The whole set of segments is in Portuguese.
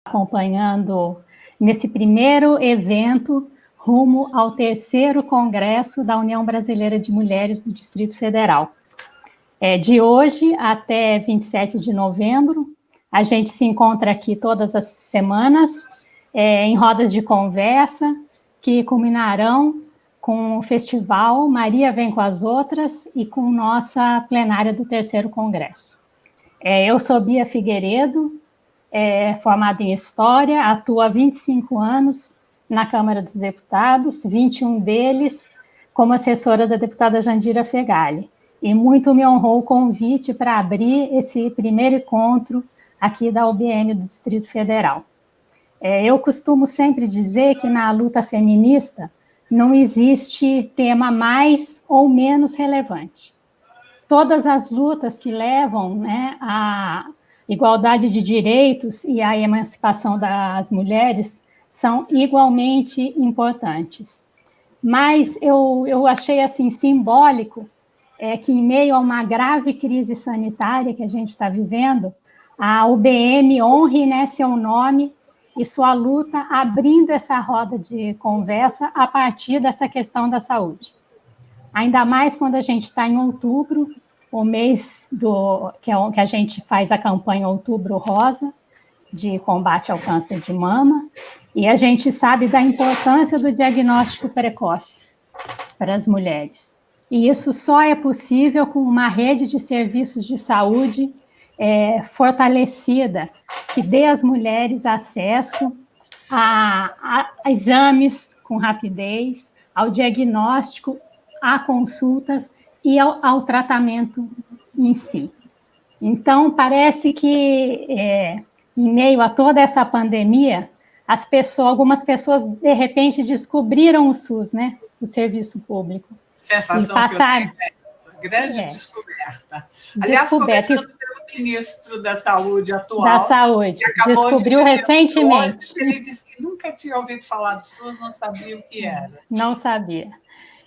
acompanhando nesse primeiro evento rumo ao terceiro Congresso da União Brasileira de Mulheres do Distrito Federal. De hoje até 27 de novembro, a gente se encontra aqui todas as semanas, em rodas de conversa, que culminarão com o festival Maria Vem com as Outras e com nossa plenária do terceiro Congresso. Eu sou Bia Figueiredo, formada em História, atuo há 25 anos na Câmara dos Deputados, 21 deles como assessora da deputada Jandira Fegali. E muito me honrou o convite para abrir esse primeiro encontro aqui da UBM do Distrito Federal. Eu costumo sempre dizer que na luta feminista não existe tema mais ou menos relevante. Todas as lutas que levam, né, à igualdade de direitos e à emancipação das mulheres são igualmente importantes. Mas eu achei assim simbólico que em meio a uma grave crise sanitária que a gente está vivendo, a UBM honre, né, seu nome e sua luta, abrindo essa roda de conversa a partir dessa questão da saúde. Ainda mais quando a gente está em outubro, o mês que a gente faz a campanha Outubro Rosa, de combate ao câncer de mama, e a gente sabe da importância do diagnóstico precoce para as mulheres. E isso só é possível com uma rede de serviços de saúde fortalecida, que dê às mulheres acesso a exames com rapidez, ao diagnóstico, a consultas e ao tratamento em si. Então, parece que, em meio a toda essa pandemia, algumas pessoas, de repente, descobriram o SUS, né, o serviço público. Sensação que eu tenho essa grande descoberta. Aliás, começando pelo ministro da Saúde atual. Da Saúde, descobriu recentemente. Hoje, ele disse que nunca tinha ouvido falar do SUS, não sabia o que era. Não sabia.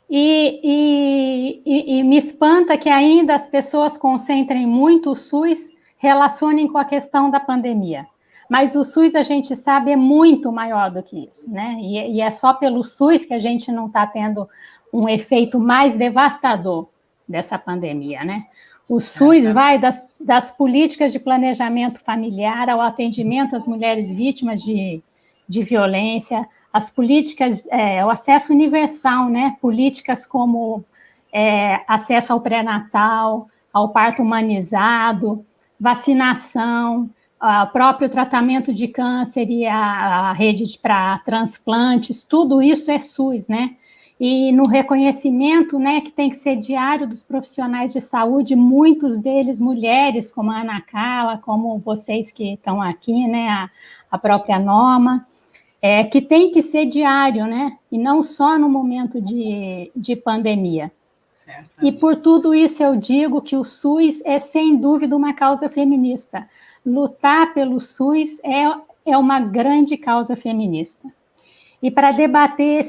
E me espanta que ainda as pessoas concentrem muito o SUS, relacionem com a questão da pandemia. Mas o SUS, a gente sabe, é muito maior do que isso, né? E é só pelo SUS que a gente não está tendo um efeito mais devastador dessa pandemia, né? O SUS vai das políticas de planejamento familiar ao atendimento às mulheres vítimas de violência, as políticas, o acesso universal, né? Políticas como acesso ao pré-natal, ao parto humanizado, vacinação, o próprio tratamento de câncer e a rede para transplantes, tudo isso é SUS, né? E no reconhecimento, né, que tem que ser diário dos profissionais de saúde, muitos deles mulheres, como a Ana Carla, como vocês que estão aqui, né, a própria Norma, que tem que ser diário, né, e não só no momento de pandemia. Certamente. E por tudo isso eu digo que o SUS é, sem dúvida, uma causa feminista. Lutar pelo SUS é uma grande causa feminista. E para debater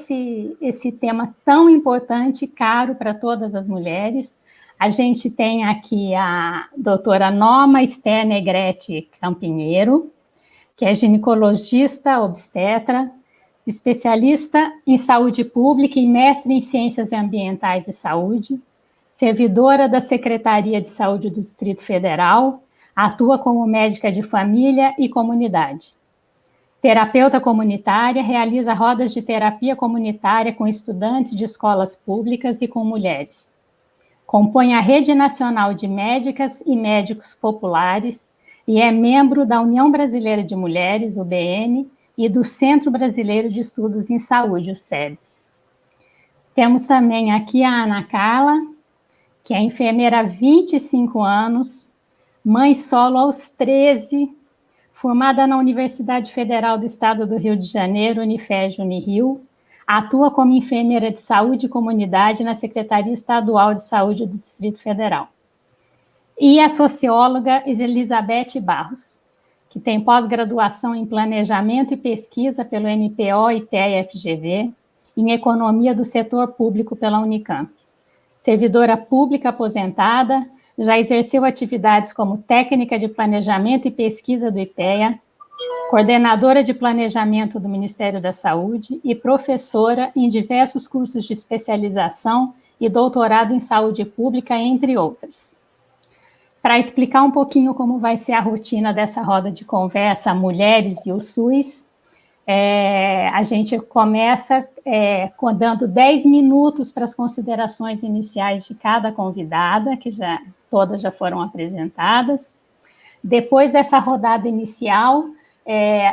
esse tema tão importante e caro para todas as mulheres, a gente tem aqui a doutora Norma Esther Negrete Campinheiro, que é ginecologista obstetra, especialista em saúde pública e mestre em ciências ambientais e saúde, servidora da Secretaria de Saúde do Distrito Federal, atua como médica de família e comunidade. Terapeuta comunitária, realiza rodas de terapia comunitária com estudantes de escolas públicas e com mulheres. Compõe a Rede Nacional de Médicas e Médicos Populares e é membro da União Brasileira de Mulheres, UBM, e do Centro Brasileiro de Estudos em Saúde, o SEBS. Temos também aqui a Ana Carla, que é enfermeira há 25 anos, mãe solo aos 13, formada na Universidade Federal do Estado do Rio de Janeiro, Unifesj Unirio, atua como enfermeira de saúde e comunidade na Secretaria Estadual de Saúde do Distrito Federal. E a socióloga Elizabeth Barros, que tem pós-graduação em Planejamento e Pesquisa pelo MPO e PEA-FGV, em Economia do Setor Público pela Unicamp. Servidora pública aposentada, já exerceu atividades como técnica de planejamento e pesquisa do IPEA, coordenadora de planejamento do Ministério da Saúde e professora em diversos cursos de especialização e doutorado em saúde pública, entre outras. Para explicar um pouquinho como vai ser a rotina dessa roda de conversa, Mulheres e o SUS, a gente começa dando 10 minutos para as considerações iniciais de cada convidada, que todas já foram apresentadas. Depois dessa rodada inicial,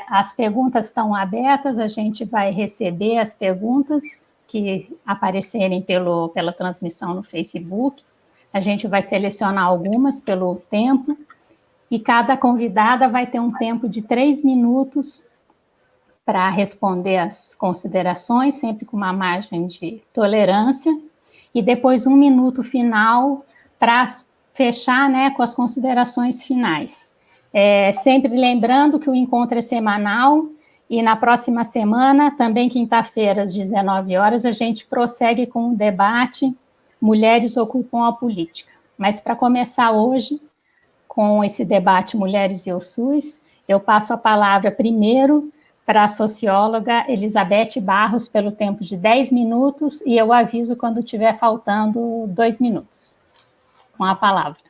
as perguntas estão abertas, a gente vai receber as perguntas que aparecerem pela transmissão no Facebook. A gente vai selecionar algumas pelo tempo, e cada convidada vai ter um tempo de 3 minutos para responder as considerações, sempre com uma margem de tolerância, e depois 1 minuto final para fechar, né, com as considerações finais. Sempre lembrando que o encontro é semanal, e na próxima semana, também quinta-feira, às 19 horas, a gente prossegue com o debate Mulheres Ocupam a Política. Mas para começar hoje, com esse debate Mulheres e o SUS, eu passo a palavra primeiro para a socióloga Elizabeth Barros, pelo tempo de 10 minutos, e eu aviso quando estiver faltando 2 minutos. Com a palavra.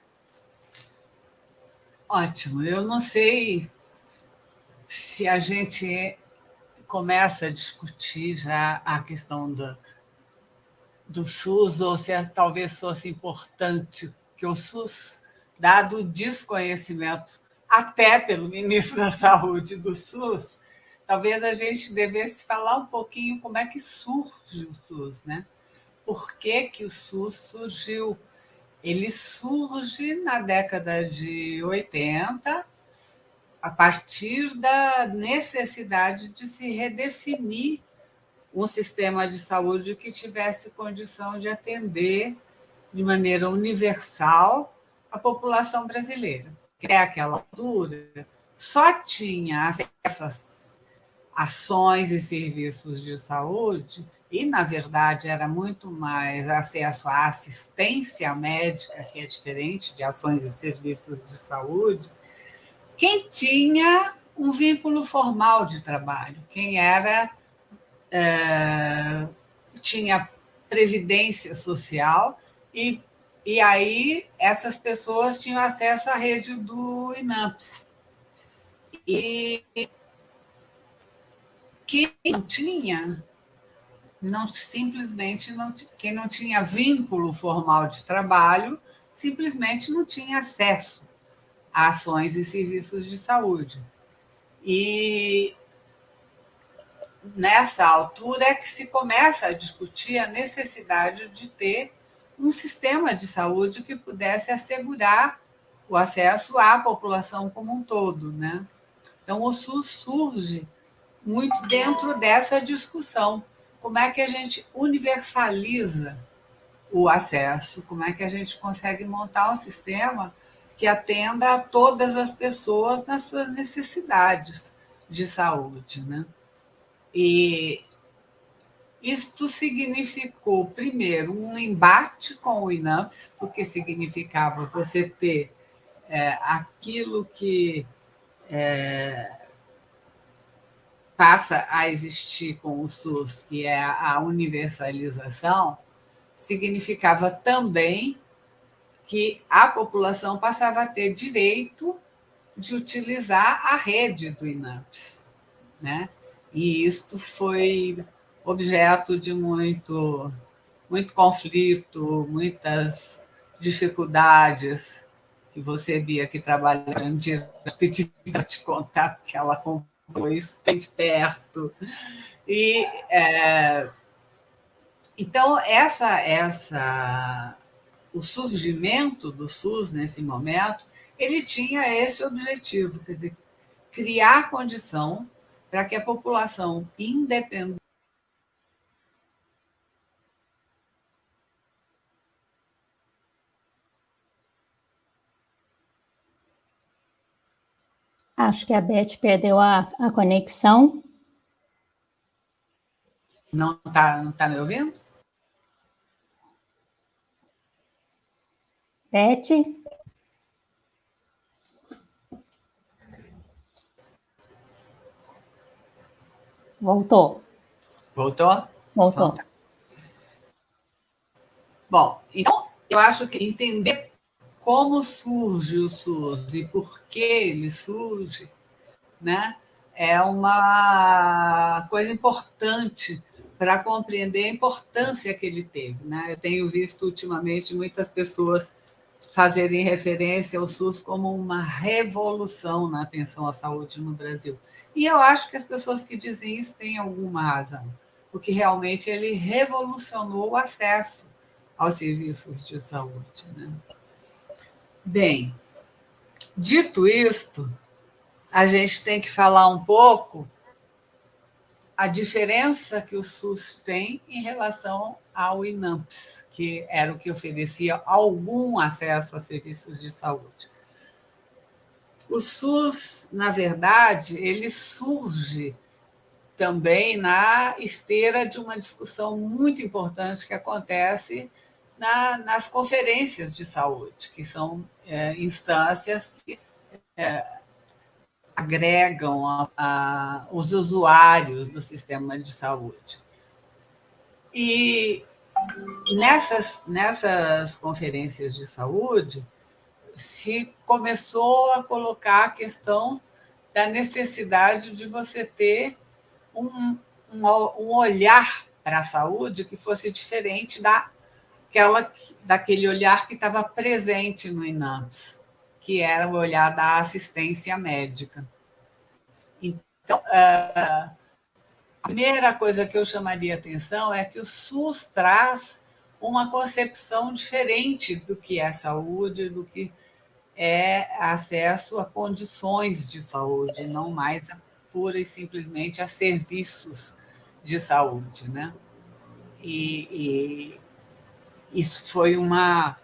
Ótimo. Eu não sei se a gente começa a discutir já a questão do SUS, ou se talvez fosse importante que o SUS, dado o desconhecimento até pelo ministro da Saúde do SUS, talvez a gente devesse falar um pouquinho como é que surge o SUS, né? Por que que o SUS surgiu? Ele surge na década de 80, a partir da necessidade de se redefinir um sistema de saúde que tivesse condição de atender de maneira universal a população brasileira. Que é aquela altura, só tinha acesso às ações e serviços de saúde, e, na verdade, era muito mais acesso à assistência médica, que é diferente de ações e serviços de saúde, quem tinha um vínculo formal de trabalho, quem tinha previdência social, e aí essas pessoas tinham acesso à rede do INAMPS. E quem não tinha, quem não tinha vínculo formal de trabalho, simplesmente não tinha acesso a ações e serviços de saúde. E nessa altura é que se começa a discutir a necessidade de ter um sistema de saúde que pudesse assegurar o acesso à população como um todo, né? Então, o SUS surge muito dentro dessa discussão. Como é que a gente universaliza o acesso? Como é que a gente consegue montar um sistema que atenda a todas as pessoas nas suas necessidades de saúde, né? E isto significou, primeiro, um embate com o INAMPS, porque significava você ter aquilo que passa a existir com o SUS, que é a universalização, significava também que a população passava a ter direito de utilizar a rede do INAMPS, né? E isto foi objeto de muito conflito, muitas dificuldades, que você, Bia, que trabalha em pedir para te contar, que ela acompanhou isso bem de perto. E, então, o surgimento do SUS, nesse momento, ele tinha esse objetivo, quer dizer, criar condição para que a população independente. Acho que a Beth perdeu a conexão. Não tá me ouvindo? Beth? Voltou. Voltou? Voltou. Então, tá. Bom, então, eu acho que entender como surge o SUS e por que ele surge, né, é uma coisa importante para compreender a importância que ele teve. Né? Eu tenho visto ultimamente muitas pessoas fazerem referência ao SUS como uma revolução na atenção à saúde no Brasil. E eu acho que as pessoas que dizem isso têm alguma razão, porque realmente ele revolucionou o acesso aos serviços de saúde. Né? Bem, dito isto, a gente tem que falar um pouco a diferença que o SUS tem em relação ao INAMPS, que era o que oferecia algum acesso a serviços de saúde. O SUS, na verdade, ele surge também na esteira de uma discussão muito importante que acontece nas conferências de saúde, que são instâncias que agregam os usuários do sistema de saúde. E nessas conferências de saúde, se começou a colocar a questão da necessidade de você ter um olhar para a saúde que fosse diferente daquele olhar que estava presente no INAMPS, que era o olhar da assistência médica. Então, a primeira coisa que eu chamaria atenção é que o SUS traz uma concepção diferente do que é saúde, do que é acesso a condições de saúde, não mais pura e simplesmente a serviços de saúde. Né? E isso foi uma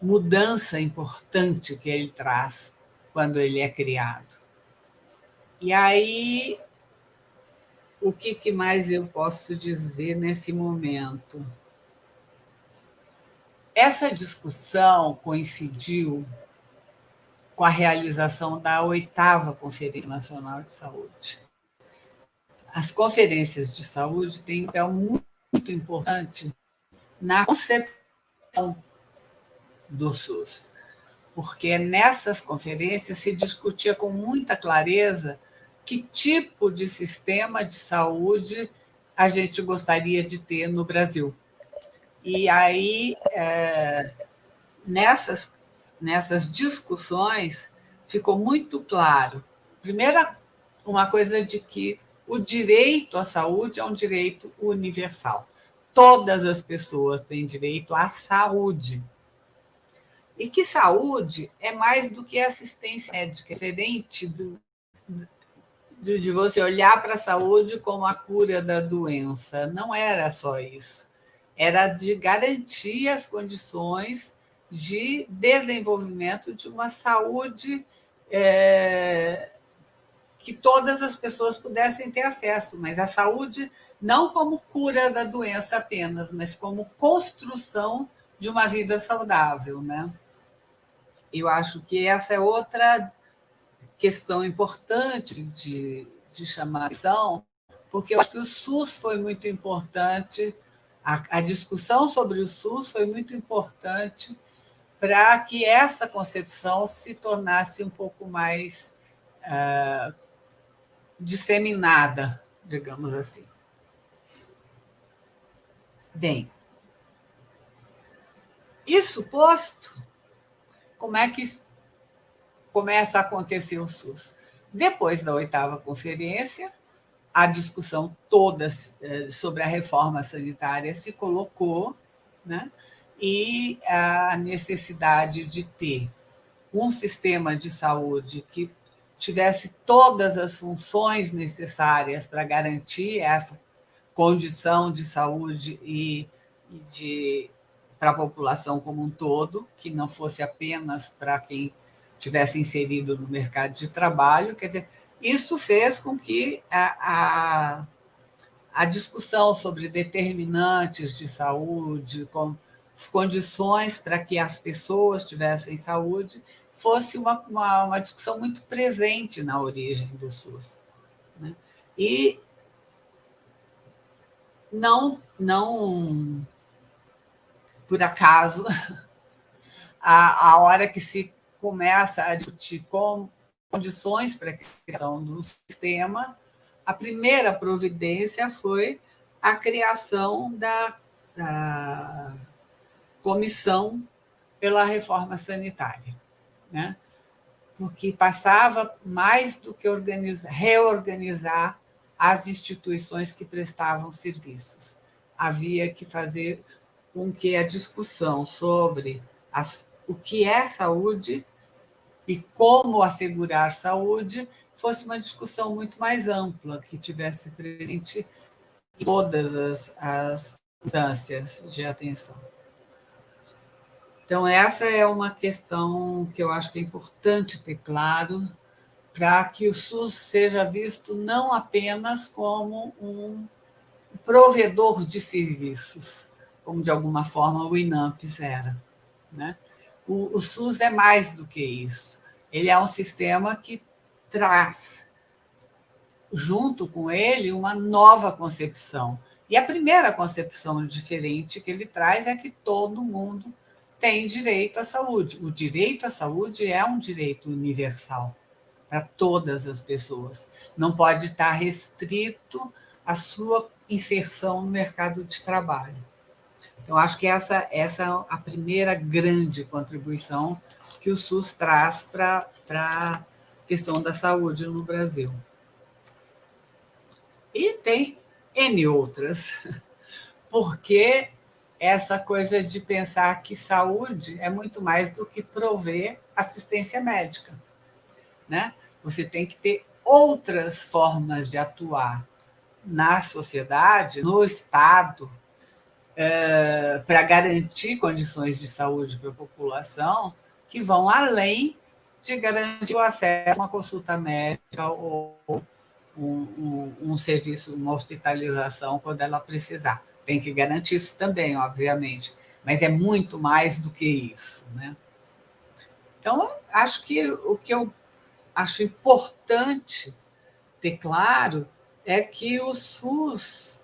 mudança importante que ele traz quando ele é criado. E aí, o que mais eu posso dizer nesse momento? Essa discussão coincidiu com a realização da 8ª Conferência Nacional de Saúde. As conferências de saúde têm um papel muito importante na concepção do SUS, porque nessas conferências se discutia com muita clareza que tipo de sistema de saúde a gente gostaria de ter no Brasil. E aí, nessas discussões, ficou muito claro, primeiro, uma coisa de que o direito à saúde é um direito universal. Todas as pessoas têm direito à saúde. E que saúde é mais do que assistência médica, é diferente de você olhar para a saúde como a cura da doença. Não era só isso. Era de garantir as condições de desenvolvimento de uma saúde que todas as pessoas pudessem ter acesso, mas a saúde não como cura da doença apenas, mas como construção de uma vida saudável. Né? Eu acho que essa é outra questão importante de chamar a atenção, porque eu acho que o SUS foi muito importante, a discussão sobre o SUS foi muito importante para que essa concepção se tornasse um pouco mais disseminada, digamos assim. Bem, isso posto, como é que começa a acontecer o SUS? Depois da 8ª conferência, a discussão toda sobre a reforma sanitária se colocou, né? E a necessidade de ter um sistema de saúde que tivesse todas as funções necessárias para garantir essa condição de saúde e para a população como um todo, que não fosse apenas para quem tivesse inserido no mercado de trabalho. Quer dizer, isso fez com que a discussão sobre determinantes de saúde, com as condições para que as pessoas tivessem saúde, fosse uma discussão muito presente na origem do SUS. Né? E não por acaso, a hora que se começa a discutir condições para a criação do sistema, a primeira providência foi a criação da comissão pela reforma sanitária, né? Porque passava mais do que reorganizar as instituições que prestavam serviços. Havia que fazer com que a discussão sobre o que é saúde e como assegurar saúde fosse uma discussão muito mais ampla, que tivesse presente em todas as instâncias de atenção. Então, essa é uma questão que eu acho que é importante ter claro, para que o SUS seja visto não apenas como um provedor de serviços, como de alguma forma o INAMPS era, né? O SUS é mais do que isso. Ele é um sistema que traz, junto com ele, uma nova concepção. E a primeira concepção diferente que ele traz é que todo mundo tem direito à saúde. O direito à saúde é um direito universal para todas as pessoas. Não pode estar restrito à sua inserção no mercado de trabalho. Então, acho que essa é a primeira grande contribuição que o SUS traz para a questão da saúde no Brasil. E tem N outras, porque essa coisa de pensar que saúde é muito mais do que prover assistência médica, né? Você tem que ter outras formas de atuar na sociedade, no Estado, para garantir condições de saúde para a população que vão além de garantir o acesso a uma consulta médica ou um serviço, uma hospitalização quando ela precisar. Tem que garantir isso também, obviamente, mas é muito mais do que isso, né? Então, acho que o que eu acho importante ter claro é que o SUS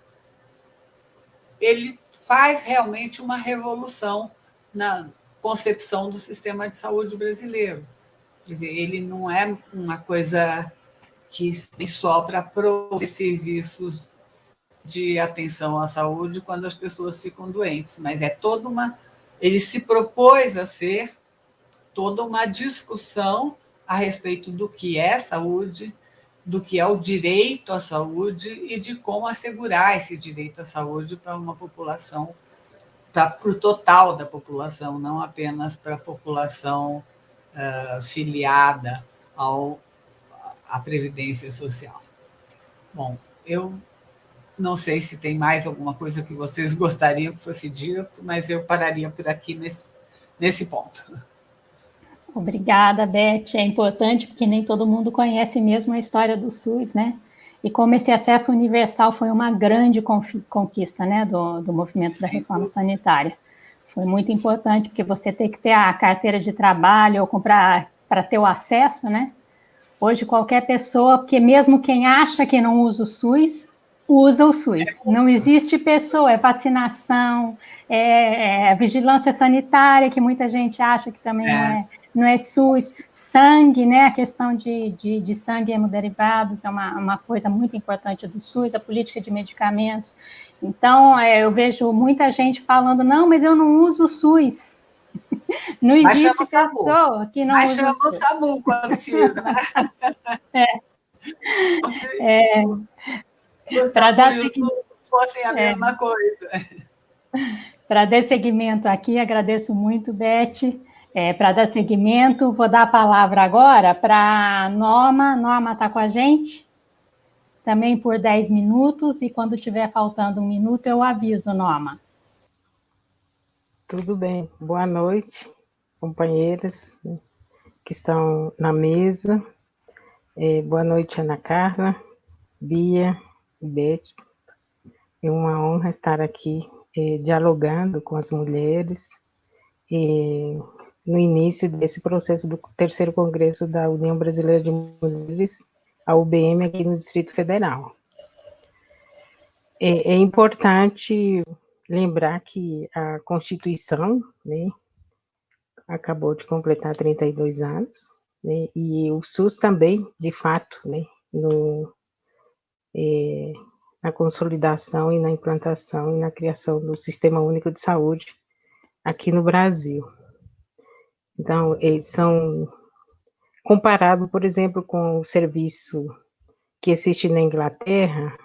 ele faz realmente uma revolução na concepção do sistema de saúde brasileiro. Quer dizer, ele não é uma coisa que vem só para prover serviços de atenção à saúde quando as pessoas ficam doentes, mas é toda uma... Ele se propôs a ser toda uma discussão a respeito do que é saúde, do que é o direito à saúde e de como assegurar esse direito à saúde para uma população, para o total da população, não apenas para a população filiada à Previdência Social. Bom, eu não sei se tem mais alguma coisa que vocês gostariam que fosse dito, mas eu pararia por aqui nesse ponto. Obrigada, Beth. É importante porque nem todo mundo conhece mesmo a história do SUS, né? E como esse acesso universal foi uma grande conquista, né, do movimento da reforma sanitária. Foi muito importante, porque você tem que ter a carteira de trabalho ou comprar para ter o acesso, né? Hoje qualquer pessoa, porque mesmo quem acha que não usa o SUS, usa o SUS. Não existe pessoa, é vacinação, é vigilância sanitária, que muita gente acha que também não é SUS, sangue, né? A questão de sangue e hemoderivados é uma coisa muito importante do SUS, a política de medicamentos. Então, eu vejo muita gente falando, não, mas eu não uso o SUS. Não existe pessoa que não mas usa o SUS. Mas chama o SAMU quando se usa, né? Para dar seguimento, fossem a mesma coisa. Para dar seguimento aqui, agradeço muito, Beth. Para dar seguimento, vou dar a palavra agora para a Norma. Norma está com a gente? Também por 10 minutos, e quando tiver faltando 1 minuto, eu aviso, Norma. Tudo bem. Boa noite, companheiras que estão na mesa. Boa noite, Ana Carla, Bia e Beth. É uma honra estar aqui dialogando com as mulheres no início desse processo do 3º Congresso da União Brasileira de Mulheres, a UBM, aqui no Distrito Federal. É importante lembrar que a Constituição, né, acabou de completar 32 anos, né, e o SUS também, de fato, né, no, na consolidação e na implantação e na criação do Sistema Único de Saúde aqui no Brasil. Então, eles são comparado, por exemplo, com o serviço que existe na Inglaterra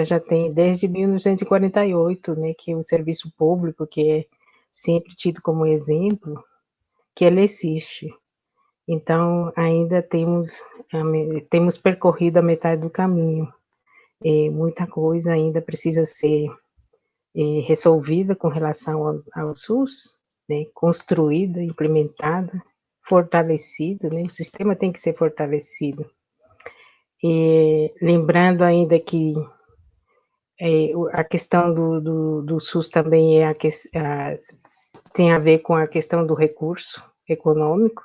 já tem desde 1948, né, que é o serviço público, que é sempre tido como exemplo, que ele existe. Então, ainda temos percorrido a metade do caminho. Muita coisa ainda precisa ser resolvida com relação ao SUS, né, construída, implementada, fortalecido, né, o sistema tem que ser fortalecido. Lembrando ainda que a questão do SUS também tem a ver com a questão do recurso econômico,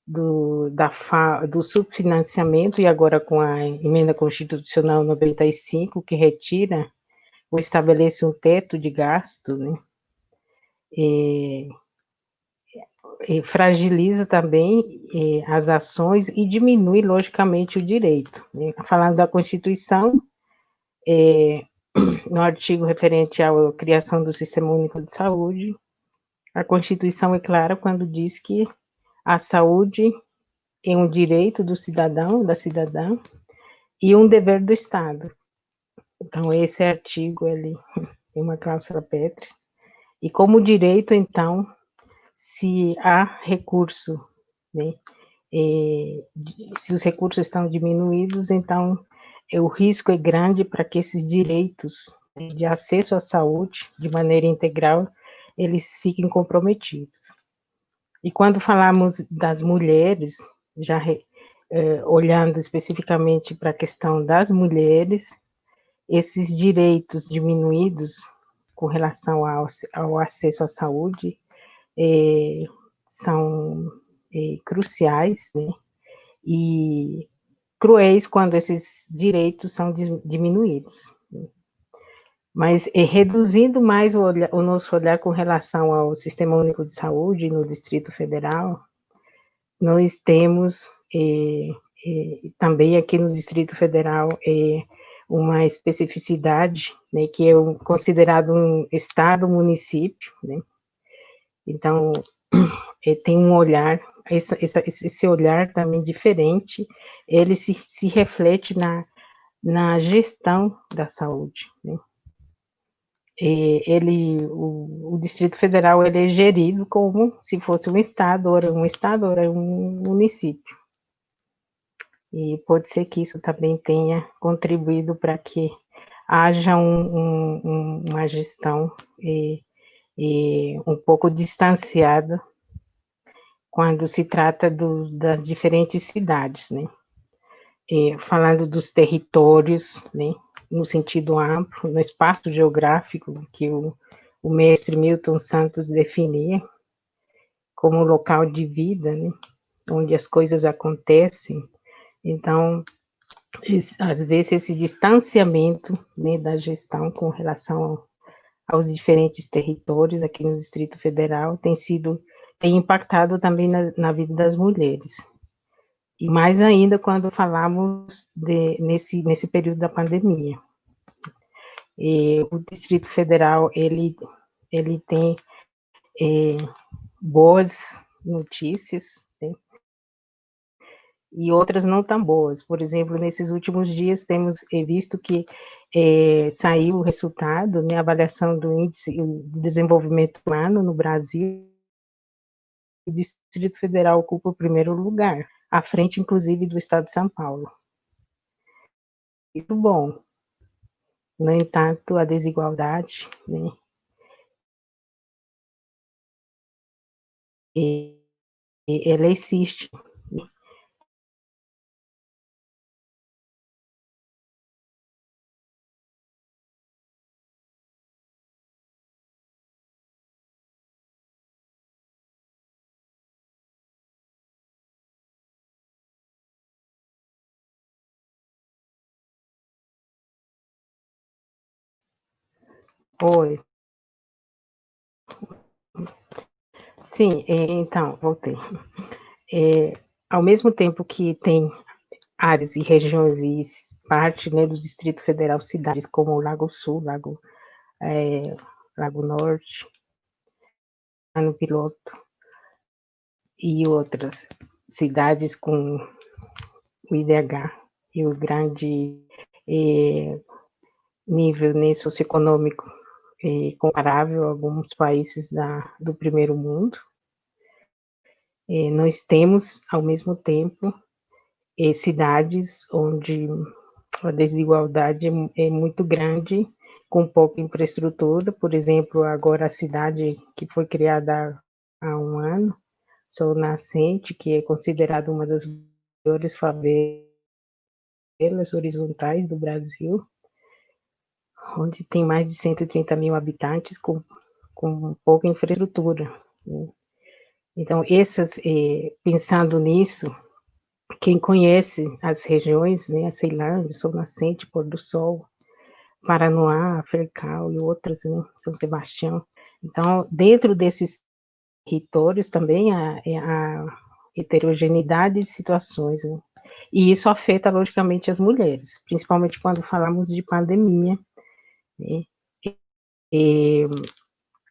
do subfinanciamento, e agora com a emenda constitucional 95, que retira ou estabelece um teto de gasto, né? E fragiliza também as ações e diminui, logicamente, o direito, né? Falando da Constituição, no artigo referente à criação do Sistema Único de Saúde, a Constituição é clara quando diz que a saúde é um direito do cidadão, da cidadã, e um dever do Estado. Então, esse artigo, ele tem uma cláusula pétrea. E como direito, então, se há recurso, né, se os recursos estão diminuídos, então o risco é grande para que esses direitos, né, de acesso à saúde de maneira integral, eles fiquem comprometidos. E quando falamos das mulheres, já olhando especificamente para a questão das mulheres, esses direitos diminuídos com relação ao acesso à saúde são cruciais, né, e cruéis quando esses direitos são diminuídos. Mas reduzindo mais o nosso olhar com relação ao Sistema Único de Saúde no Distrito Federal, nós temos também aqui no Distrito Federal uma especificidade, né, que é considerado um estado-município, né? Então, tem um olhar, esse olhar também diferente, ele se reflete na gestão da saúde, né? O Distrito Federal, ele é gerido como se fosse um estado, ora um município. E pode ser que isso também tenha contribuído para que haja uma gestão um pouco distanciada quando se trata das diferentes cidades, né? Falando dos territórios, né, no sentido amplo, no espaço geográfico que o mestre Milton Santos definia como local de vida, né, onde as coisas acontecem. Então, às vezes, esse distanciamento, né, da gestão com relação aos diferentes territórios aqui no Distrito Federal tem impactado também na vida das mulheres. E mais ainda quando falamos nesse período da pandemia. O Distrito Federal, ele tem boas notícias, né, e outras não tão boas. Por exemplo, nesses últimos dias temos visto que saiu o resultado, né, a avaliação do Índice de Desenvolvimento Humano no Brasil. O Distrito Federal ocupa o primeiro lugar, à frente, inclusive, do estado de São Paulo. Muito bom. No entanto, a desigualdade, né, ela existe. Oi. Sim, então, voltei. É, ao mesmo tempo que tem áreas e regiões e parte, né, do Distrito Federal, cidades como o Lago Sul, Lago Norte, no Piloto, e outras cidades com o IDH e o grande nível, né, socioeconômico comparável a alguns países do primeiro mundo. Nós temos, ao mesmo tempo, cidades onde a desigualdade é muito grande, com pouca infraestrutura. Por exemplo, agora a cidade que foi criada há um ano, Sol Nascente, que é considerada uma das maiores favelas horizontais do Brasil, onde tem mais de 130 mil habitantes com pouca infraestrutura, né? Então, pensando nisso, quem conhece as regiões, né, a Ceilândia, Sol Nascente, Pôr do Sol, Paranoá, Fercal e outras, né, São Sebastião. Então, dentro desses territórios também a heterogeneidade de situações, né? E isso afeta, logicamente, as mulheres, principalmente quando falamos de pandemia, né?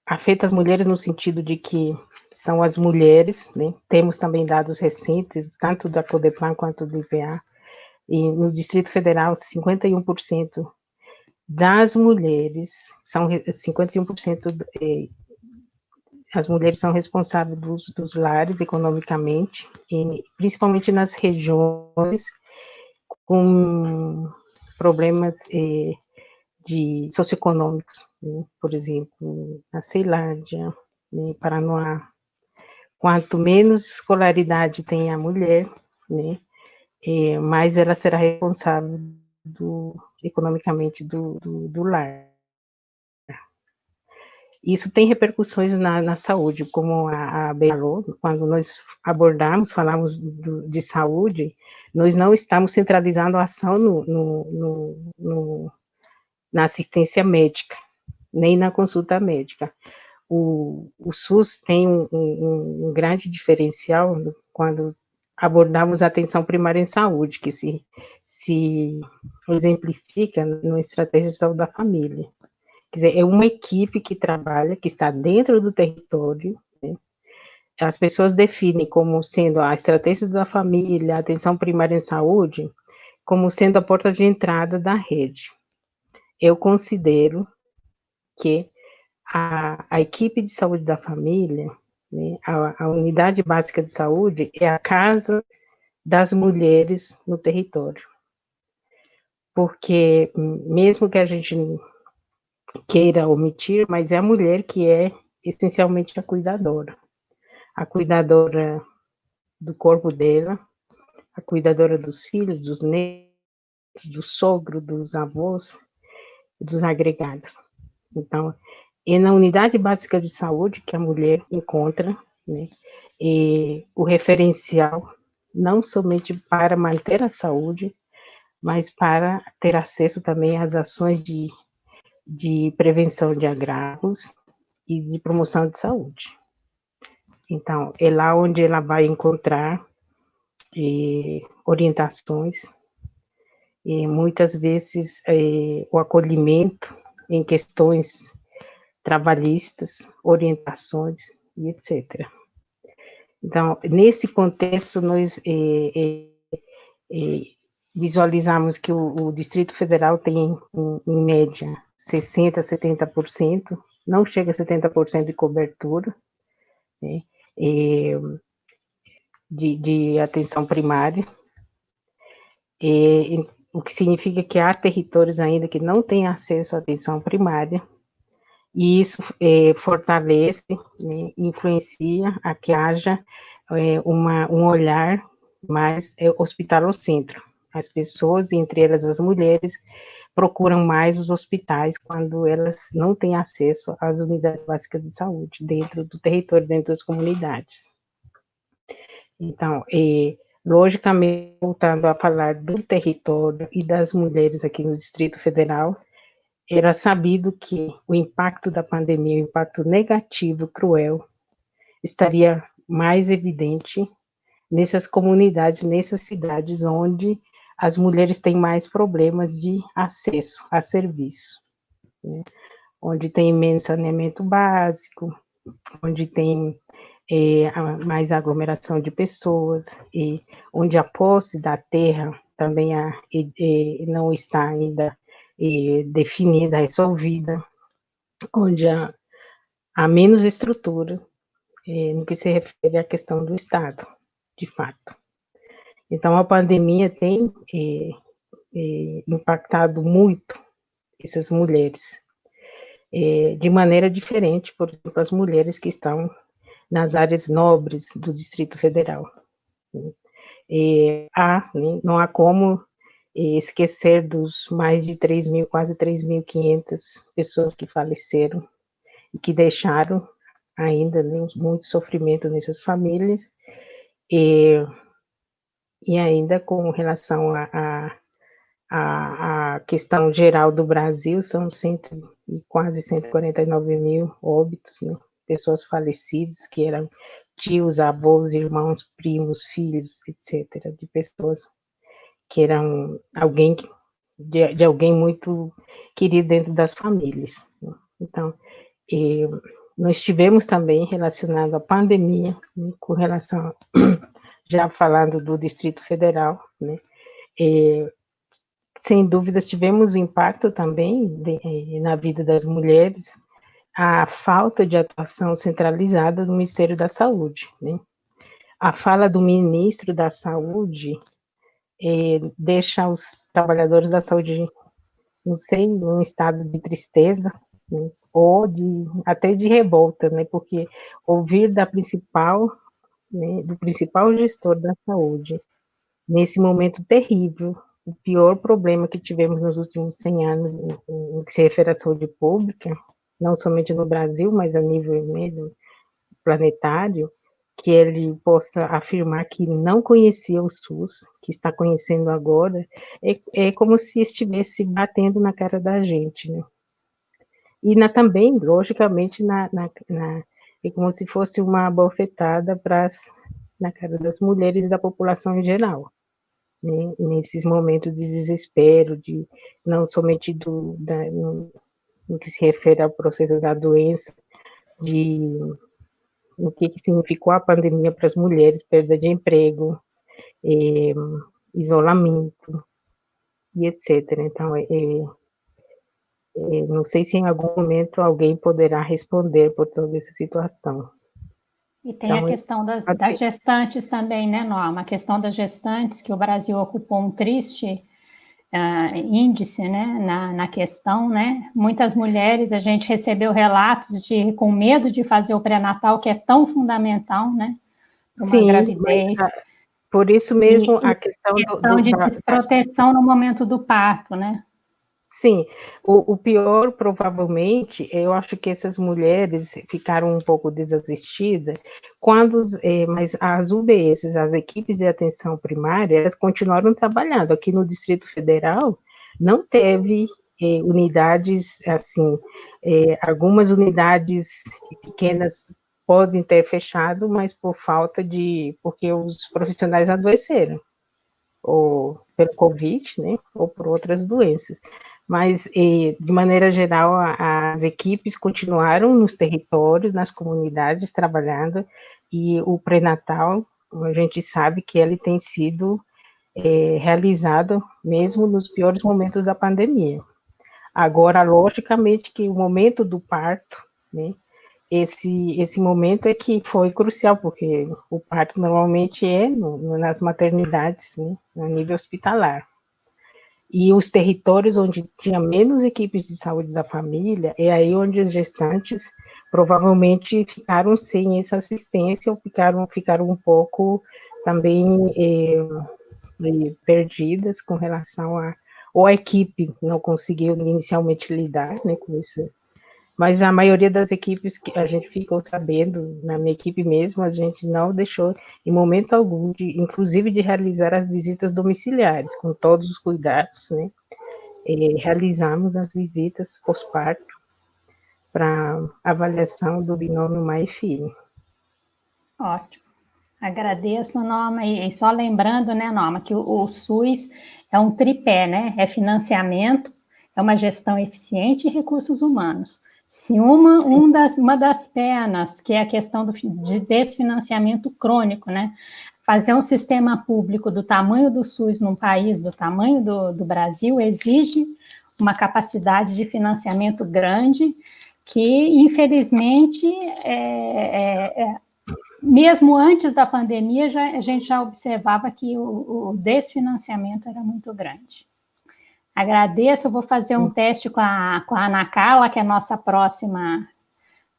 Afeta as mulheres no sentido de que são as mulheres, né? Temos também dados recentes, tanto da CODEPLAN quanto do IPA, e no Distrito Federal, 51% das mulheres, 51% as mulheres são responsáveis dos lares economicamente, e principalmente nas regiões com problemas de socioeconômicos, né? Por exemplo, na Ceilândia, né, Paranoá. Quanto menos escolaridade tem a mulher, né, mais ela será responsável economicamente do lar. Isso tem repercussões na saúde, como a Bea falou, quando nós falamos de saúde, nós não estamos centralizando a ação na assistência médica, nem na consulta médica. O SUS tem um grande diferencial quando abordamos a atenção primária em saúde, que se exemplifica na estratégia de saúde da família. Quer dizer, é uma equipe que trabalha, que está dentro do território, né? As pessoas definem como sendo a estratégia da família, a atenção primária em saúde, como sendo a porta de entrada da rede. Eu considero que a equipe de saúde da família, né, a unidade básica de saúde, é a casa das mulheres no território. Porque, mesmo que a gente queira omitir, mas é a mulher que é essencialmente a cuidadora do corpo dela, a cuidadora dos filhos, dos netos, do sogro, dos avós, dos agregados. Então, é na unidade básica de saúde que a mulher encontra, né, o referencial, não somente para manter a saúde, mas para ter acesso também às ações de prevenção de agravos e de promoção de saúde. Então, é lá onde ela vai encontrar orientações, e muitas vezes o acolhimento em questões trabalhistas, orientações e etc. Então, nesse contexto, nós visualizamos que o Distrito Federal tem, em média, 60%, 70%, não chega a 70% de cobertura, né, de atenção primária, o que significa que há territórios ainda que não têm acesso à atenção primária, e isso fortalece, né, influencia a que haja um olhar mais hospitalocentro. As pessoas, entre elas as mulheres, procuram mais os hospitais quando elas não têm acesso às unidades básicas de saúde dentro do território, dentro das comunidades. Então, logicamente, voltando a falar do território e das mulheres aqui no Distrito Federal, era sabido que o impacto da pandemia, o impacto negativo, cruel, estaria mais evidente nessas comunidades, nessas cidades onde as mulheres têm mais problemas de acesso a serviço, né? Onde tem menos saneamento básico, onde tem mais aglomeração de pessoas, e onde a posse da terra também não está ainda definida, resolvida, onde há menos estrutura no que se refere à questão do Estado, de fato. Então, a pandemia tem impactado muito essas mulheres, de maneira diferente, por exemplo, as mulheres que estão nas áreas nobres do Distrito Federal. Não há como esquecer dos mais de 3.000, quase 3.500 pessoas que faleceram e que deixaram ainda, né, muito sofrimento nessas famílias, e ainda com relação à questão geral do Brasil, são quase 149 mil óbitos, né? Pessoas falecidas, que eram tios, avós, irmãos, primos, filhos, etc., de pessoas que eram de alguém muito querido dentro das famílias, né? Então, nós tivemos também relacionado à pandemia, né, com relação, já falando do Distrito Federal, né, sem dúvidas tivemos um impacto também na vida das mulheres, a falta de atuação centralizada do Ministério da Saúde, né? A fala do ministro da Saúde deixa os trabalhadores da saúde, não sei, num estado de tristeza, né? Ou até de revolta, né? Porque ouvir do principal gestor da saúde, nesse momento terrível, o pior problema que tivemos nos últimos 100 anos, no que se refere à saúde pública, não somente no Brasil, mas a nível mesmo planetário, que ele possa afirmar que não conhecia o SUS, que está conhecendo agora, é como se estivesse batendo na cara da gente, né? E também, logicamente, é como se fosse uma bofetada na cara das mulheres e da população em geral, né? Nesses momentos de desespero, não somente no que se refere ao processo da doença, o que significou a pandemia para as mulheres, perda de emprego, isolamento, e etc. Então, não sei se em algum momento alguém poderá responder por toda essa situação. E tem a questão das gestantes também, né, Norma? A questão das gestantes, que o Brasil ocupou um triste índice, né, na questão, né? Muitas mulheres, a gente recebeu relatos com medo de fazer o pré-natal, que é tão fundamental, né, para uma gravidez. Por isso mesmo, a questão de desproteção no momento do parto, né? Sim, o pior, provavelmente, eu acho que essas mulheres ficaram um pouco desassistidas, mas as UBSs, as equipes de atenção primária, elas continuaram trabalhando. Aqui no Distrito Federal, não teve unidades, assim, algumas unidades pequenas podem ter fechado, mas porque os profissionais adoeceram, ou pelo Covid, né, ou por outras doenças. Mas, de maneira geral, as equipes continuaram nos territórios, nas comunidades, trabalhando, e o pré-natal, a gente sabe que ele tem sido realizado mesmo nos piores momentos da pandemia. Agora, logicamente, que o momento do parto, né, esse momento é que foi crucial, porque o parto normalmente é nas maternidades, né, a nível hospitalar. E os territórios onde tinha menos equipes de saúde da família, é aí onde as gestantes provavelmente ficaram sem essa assistência, ou ficaram um pouco também perdidas com relação ou a equipe não conseguiu inicialmente lidar, né, com isso. Mas a maioria das equipes que a gente ficou sabendo, na minha equipe mesmo, a gente não deixou em momento algum, inclusive de realizar as visitas domiciliares, com todos os cuidados, né? realizamos as visitas pós-parto para avaliação do binômio mãe e filho. Ótimo. Agradeço, Norma. E só lembrando, né, Norma, que o SUS é um tripé, né? É financiamento, é uma gestão eficiente e recursos humanos. Se uma das pernas, que é a questão de desfinanciamento crônico, né? Fazer um sistema público do tamanho do SUS num país do tamanho do Brasil exige uma capacidade de financiamento grande que, infelizmente, mesmo antes da pandemia, a gente já observava que o desfinanciamento era muito grande. Agradeço, eu vou fazer um teste com a Ana Carla, que é a nossa próxima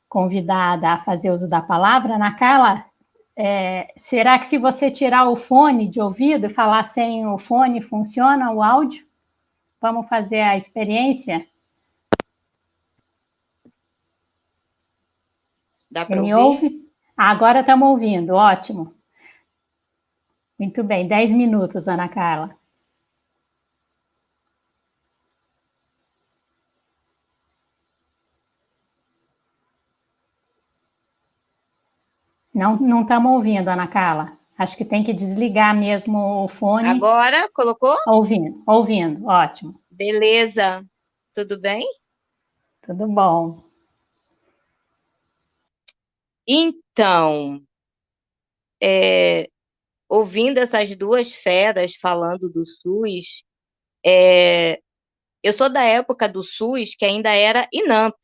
convidada a fazer uso da palavra. Ana Carla, será que se você tirar o fone de ouvido e falar sem o fone, funciona o áudio? Vamos fazer a experiência? Dá para ouvir? Me ouve? Agora estamos ouvindo, ótimo. Muito bem, 10 minutos, Ana Carla. Não estamos ouvindo, Ana Carla. Acho que tem que desligar mesmo o fone. Agora, colocou? Ouvindo, ótimo. Beleza. Tudo bem? Tudo bom. Então, ouvindo essas duas feras falando do SUS, eu sou da época do SUS que ainda era INAMP,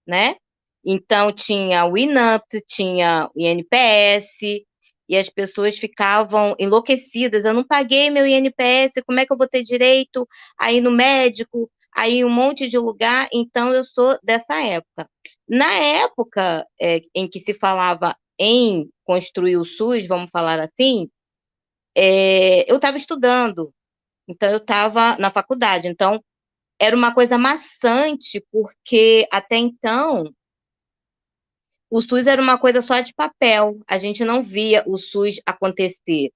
né? Então, tinha o INAMP, tinha o INPS, e as pessoas ficavam enlouquecidas. Eu não paguei meu INPS, como é que eu vou ter direito a ir no médico, a ir em um monte de lugar? Então, eu sou dessa época. Na época em que se falava em construir o SUS, vamos falar assim, eu estava estudando, então eu estava na faculdade. Então, era uma coisa maçante, porque até então o SUS era uma coisa só de papel, a gente não via o SUS acontecer.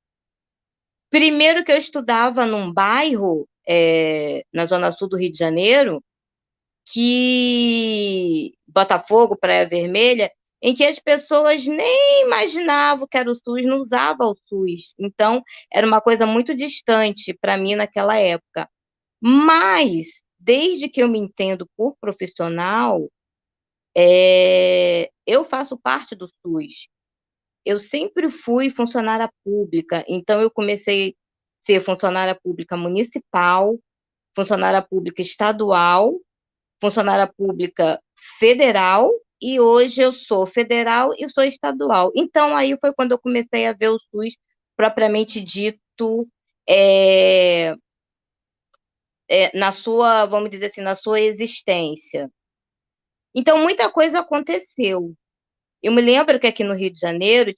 Primeiro que eu estudava num bairro, na zona sul do Rio de Janeiro, que Botafogo, Praia Vermelha, em que as pessoas nem imaginavam que era o SUS, não usavam o SUS. Então, era uma coisa muito distante para mim naquela época. Mas, desde que eu me entendo por profissional, eu faço parte do SUS. Eu sempre fui funcionária pública, então eu comecei a ser funcionária pública municipal, funcionária pública estadual, funcionária pública federal, e hoje eu sou federal e sou estadual. Então, aí foi quando eu comecei a ver o SUS propriamente dito, na sua, vamos dizer assim, na sua existência. Então, muita coisa aconteceu. Eu me lembro que aqui no Rio de Janeiro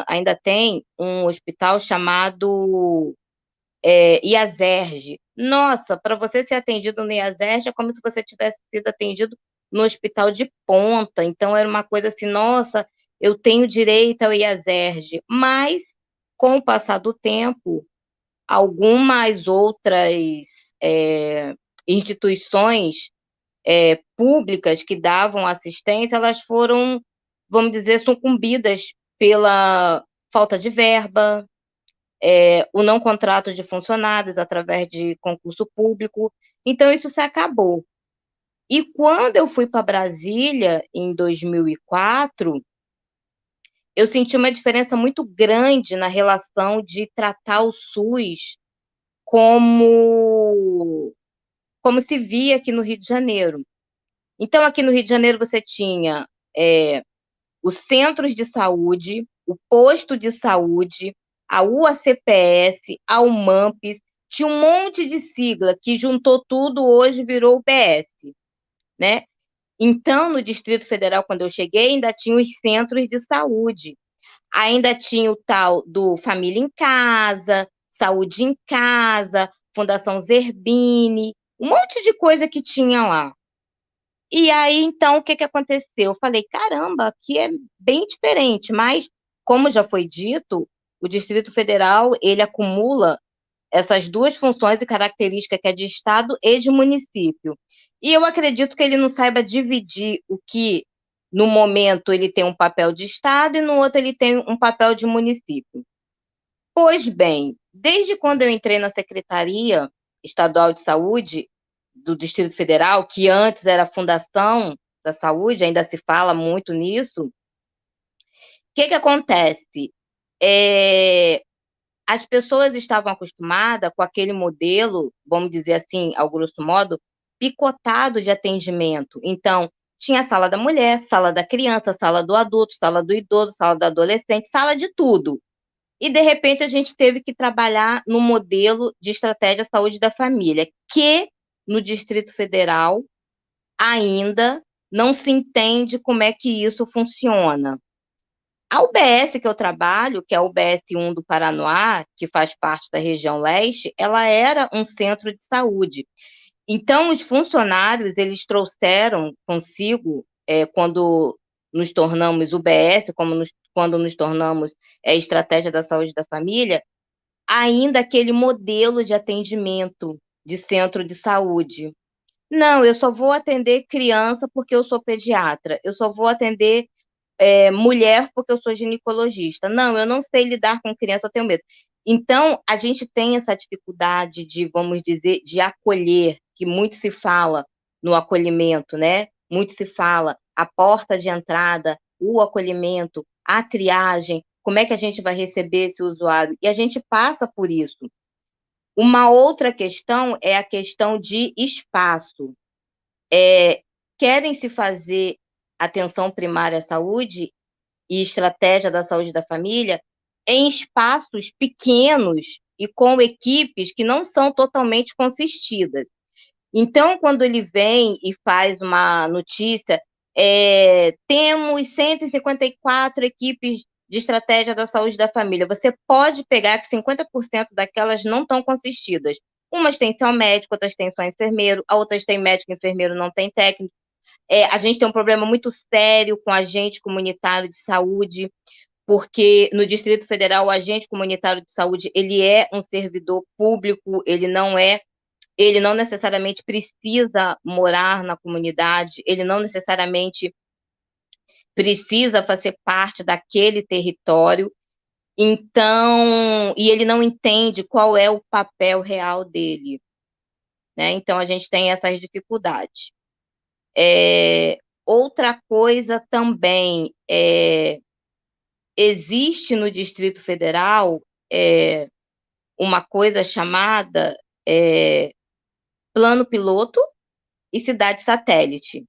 ainda tem um hospital chamado IASERJ. Nossa, para você ser atendido no IASERJ é como se você tivesse sido atendido no hospital de ponta. Então, era uma coisa assim, nossa, eu tenho direito ao IASERJ. Mas, com o passar do tempo, algumas outras instituições públicas que davam assistência, elas foram, vamos dizer, sucumbidas pela falta de verba, o não contrato de funcionários através de concurso público. Então, isso se acabou. E quando eu fui para Brasília, em 2004, eu senti uma diferença muito grande na relação de tratar o SUS como se via aqui no Rio de Janeiro. Então, aqui no Rio de Janeiro, você tinha os centros de saúde, o posto de saúde, a UACPS, a UMAMPS, tinha um monte de sigla que juntou tudo, hoje virou o PS, né? Então, no Distrito Federal, quando eu cheguei, ainda tinha os centros de saúde. Ainda tinha o tal do Família em Casa, Saúde em Casa, Fundação Zerbini, um monte de coisa que tinha lá. E aí, então, o que aconteceu? Eu falei, caramba, aqui é bem diferente, mas, como já foi dito, o Distrito Federal, ele acumula essas duas funções e características que é de Estado e de município. E eu acredito que ele não saiba dividir o que, no momento, ele tem um papel de Estado e no outro ele tem um papel de município. Pois bem, desde quando eu entrei na Secretaria Estadual de Saúde do Distrito Federal, que antes era a Fundação da Saúde, ainda se fala muito nisso, o que acontece? As pessoas estavam acostumadas com aquele modelo, vamos dizer assim, ao grosso modo, picotado de atendimento. Então, tinha a sala da mulher, sala da criança, sala do adulto, sala do idoso, sala do adolescente, sala de tudo. E, de repente, a gente teve que trabalhar no modelo de estratégia saúde da família, que no Distrito Federal ainda não se entende como é que isso funciona. A UBS que eu trabalho, que é a UBS 1 do Paranoá, que faz parte da região leste, ela era um centro de saúde. Então, os funcionários, eles trouxeram consigo, quando nos tornamos UBS, quando nos tornamos Estratégia da Saúde da Família, ainda aquele modelo de atendimento de centro de saúde. Não, eu só vou atender criança porque eu sou pediatra, eu só vou atender mulher porque eu sou ginecologista. Não, eu não sei lidar com criança, eu tenho medo. Então, a gente tem essa dificuldade de, vamos dizer, de acolher, que muito se fala no acolhimento, né? Muito se fala a porta de entrada, o acolhimento, a triagem, como é que a gente vai receber esse usuário? E a gente passa por isso. Uma outra questão é a questão de espaço. Querem se fazer atenção primária à saúde e estratégia da saúde da família em espaços pequenos e com equipes que não são totalmente consistidas. Então, quando ele vem e faz uma notícia, temos 154 equipes de estratégia da saúde da família, você pode pegar que 50% daquelas não estão consistidas. Umas têm só médico, outras têm só enfermeiro, outras têm médico, enfermeiro, não tem técnico. A gente tem um problema muito sério com agente comunitário de saúde, porque no Distrito Federal o agente comunitário de saúde ele é um servidor público, ele não necessariamente precisa morar na comunidade, ele não necessariamente precisa fazer parte daquele território, então, e ele não entende qual é o papel real dele, né? Então a gente tem essas dificuldades. Outra coisa também, existe no Distrito Federal uma coisa chamada plano piloto e cidade satélite,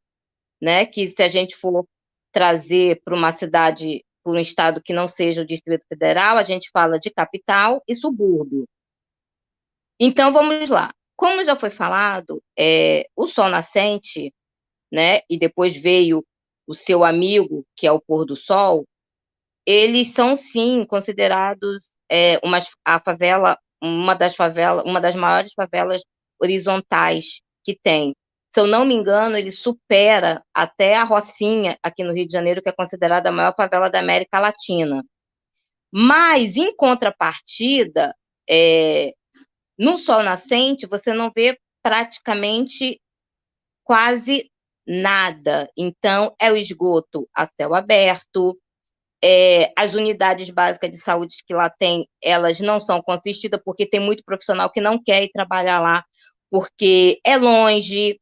né? Que se a gente for trazer para uma cidade, para um estado que não seja o Distrito Federal, a gente fala de capital e subúrbio. Então, vamos lá. Como já foi falado, o sol nascente, né, e depois veio o seu amigo, que é o pôr do sol, eles são, sim, considerados uma das maiores favelas horizontais que tem. Se eu não me engano, ele supera até a Rocinha, aqui no Rio de Janeiro, que é considerada a maior favela da América Latina. Mas, em contrapartida, no sol nascente, você não vê praticamente quase nada. Então, é o esgoto a céu aberto, as unidades básicas de saúde que lá tem, elas não são consistidas, porque tem muito profissional que não quer ir trabalhar lá, porque é longe,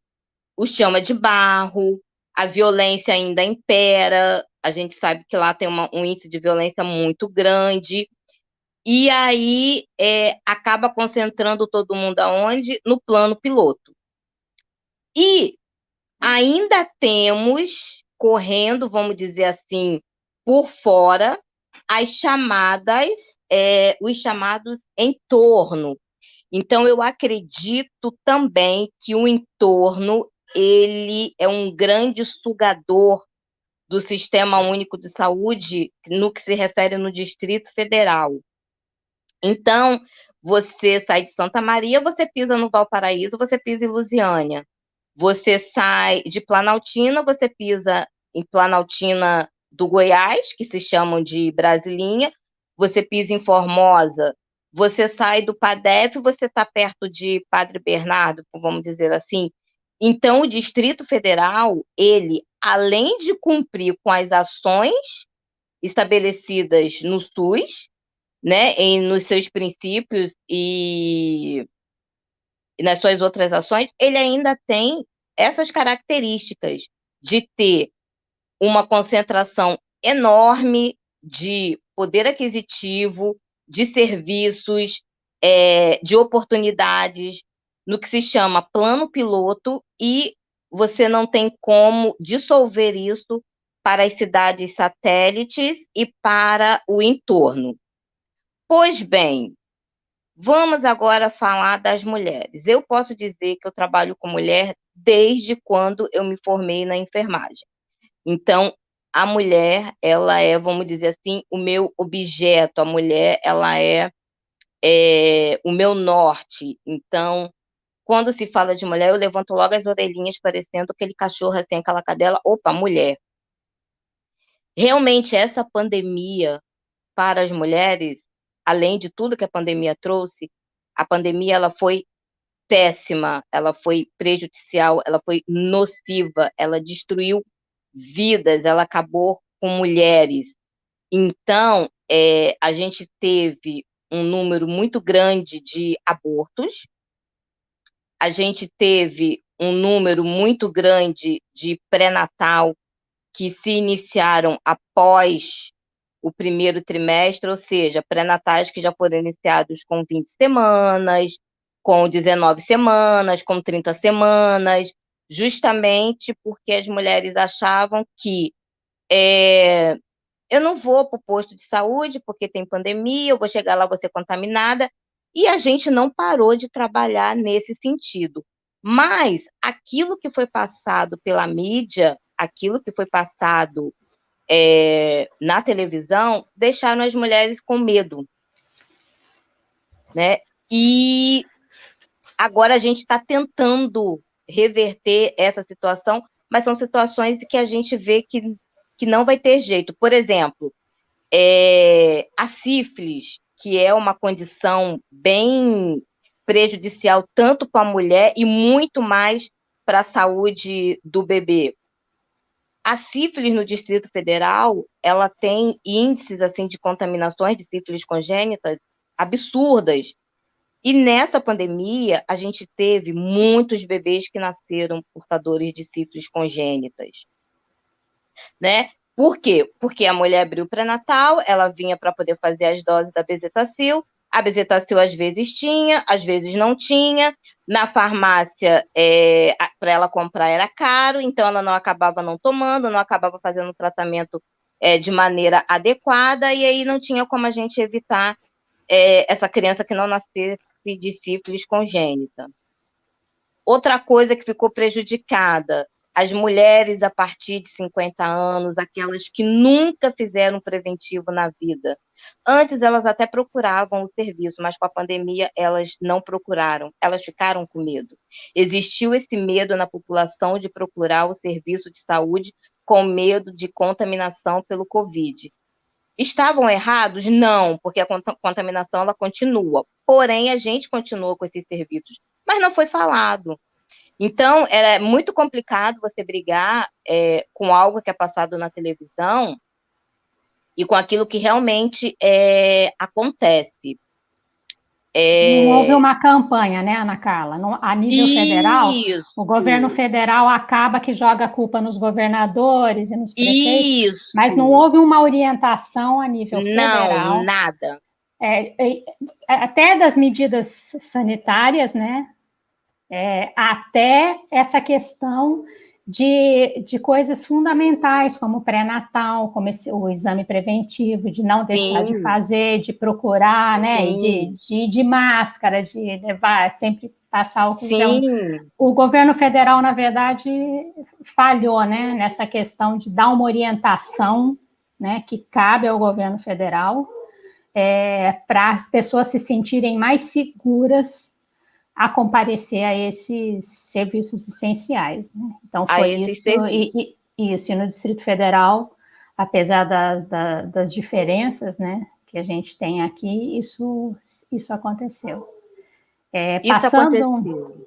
o chão é de barro, a violência ainda impera, a gente sabe que lá tem um índice de violência muito grande, e aí acaba concentrando todo mundo aonde? No plano piloto. E ainda temos, correndo, vamos dizer assim, por fora, os chamados entorno. Então, eu acredito também que o entorno, ele é um grande sugador do Sistema Único de Saúde no que se refere no Distrito Federal. Então, você sai de Santa Maria, você pisa no Valparaíso, você pisa em Lusiânia. Você sai de Planaltina, você pisa em Planaltina do Goiás, que se chamam de Brasilinha, você pisa em Formosa, você sai do PADEF, você está perto de Padre Bernardo, vamos dizer assim. Então, o Distrito Federal, ele, além de cumprir com as ações estabelecidas no SUS, né, nos seus princípios e nas suas outras ações, ele ainda tem essas características de ter uma concentração enorme de poder aquisitivo, de serviços, de oportunidades, no que se chama plano piloto, e você não tem como dissolver isso para as cidades satélites e para o entorno. Pois bem, vamos agora falar das mulheres. Eu posso dizer que eu trabalho com mulher desde quando eu me formei na enfermagem. Então, a mulher, ela é, vamos dizer assim, o meu objeto, a mulher, ela é o meu norte. Então, quando se fala de mulher, eu levanto logo as orelhinhas, parecendo aquele cachorro assim, aquela cadela, opa, mulher. Realmente, essa pandemia para as mulheres, além de tudo que a pandemia trouxe, a pandemia ela foi péssima, ela foi prejudicial, ela foi nociva, ela destruiu vidas, ela acabou com mulheres. Então, a gente teve um número muito grande de abortos, a gente teve um número muito grande de pré-natal que se iniciaram após o primeiro trimestre, ou seja, pré-natais que já foram iniciados com 20 semanas, com 19 semanas, com 30 semanas, justamente porque as mulheres achavam que eu não vou para o posto de saúde porque tem pandemia, eu vou chegar lá, vou ser contaminada, e a gente não parou de trabalhar nesse sentido. Mas aquilo que foi passado pela mídia, aquilo que foi passado na televisão, deixaram as mulheres com medo, né? E agora a gente está tentando reverter essa situação, mas são situações que a gente vê que não vai ter jeito. Por exemplo, a sífilis, que é uma condição bem prejudicial tanto para a mulher e muito mais para a saúde do bebê. A sífilis no Distrito Federal, ela tem índices assim de contaminações de sífilis congênitas absurdas. E nessa pandemia, a gente teve muitos bebês que nasceram portadores de sífilis congênitas, né? Por quê? Porque a mulher abriu pré-natal, ela vinha para poder fazer as doses da bezetacil, a bezetacil às vezes tinha, às vezes não tinha, na farmácia para ela comprar era caro, então ela não acabava não tomando, não acabava fazendo o tratamento de maneira adequada, e aí não tinha como a gente evitar essa criança que não nascesse de sífilis congênita. Outra coisa que ficou prejudicada, as mulheres a partir de 50 anos, aquelas que nunca fizeram preventivo na vida. Antes elas até procuravam o serviço, mas com a pandemia elas não procuraram, elas ficaram com medo. Existiu esse medo na população de procurar o serviço de saúde com medo de contaminação pelo Covid. Estavam errados? Não, porque a contaminação ela continua. Porém, a gente continua com esses serviços, mas não foi falado. Então, é muito complicado você brigar com algo que é passado na televisão e com aquilo que realmente acontece. Não houve uma campanha, né, Ana Carla? A nível federal, o governo federal acaba que joga a culpa nos governadores e nos prefeitos, mas não houve uma orientação a nível federal. Não, nada. Até das medidas sanitárias, né? Até essa questão de coisas fundamentais, como o pré-natal, como o exame preventivo, de não deixar de fazer, de procurar, né? E de ir de máscara, de levar, sempre passar o gel. O governo federal, na verdade, falhou, né? Nessa questão de dar uma orientação, né? Que cabe ao governo federal, para as pessoas se sentirem mais seguras a comparecer a esses serviços essenciais, né? Então, foi isso. E no Distrito Federal, apesar das diferenças, né, que a gente tem aqui, isso aconteceu. Isso aconteceu.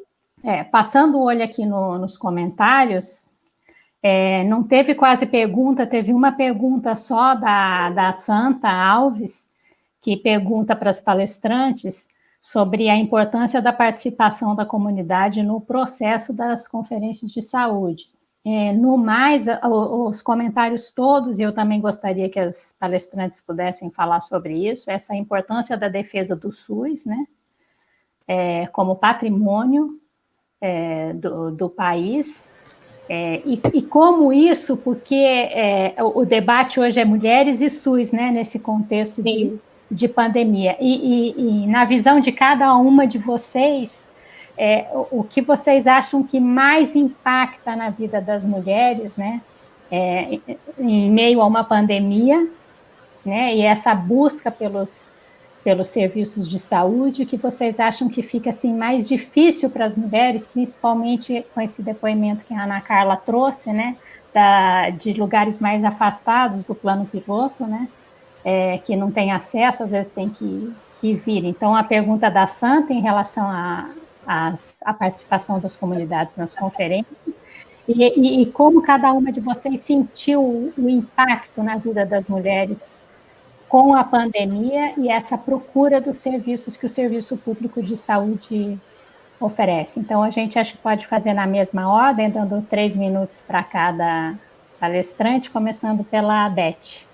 Passando o olho aqui nos comentários, não teve quase pergunta, teve uma pergunta só da Santa Alves, que pergunta para as palestrantes sobre a importância da participação da comunidade no processo das conferências de saúde. No mais, os comentários todos, e eu também gostaria que as palestrantes pudessem falar sobre isso, essa importância da defesa do SUS, né, como patrimônio do país, e como isso, porque o debate hoje é mulheres e SUS, né, nesse contexto de pandemia, e na visão de cada uma de vocês, o que vocês acham que mais impacta na vida das mulheres, né, em meio a uma pandemia, né, e essa busca pelos serviços de saúde, que vocês acham que fica assim mais difícil para as mulheres, principalmente com esse depoimento que a Ana Carla trouxe, né, de lugares mais afastados do plano piloto, né, que não tem acesso, às vezes tem que vir. Então, a pergunta da Santa em relação à participação das comunidades nas conferências, e como cada uma de vocês sentiu o impacto na vida das mulheres com a pandemia e essa procura dos serviços que o Serviço Público de Saúde oferece. Então, a gente acho que pode fazer na mesma ordem, dando 3 minutos para cada palestrante, começando pela Beth.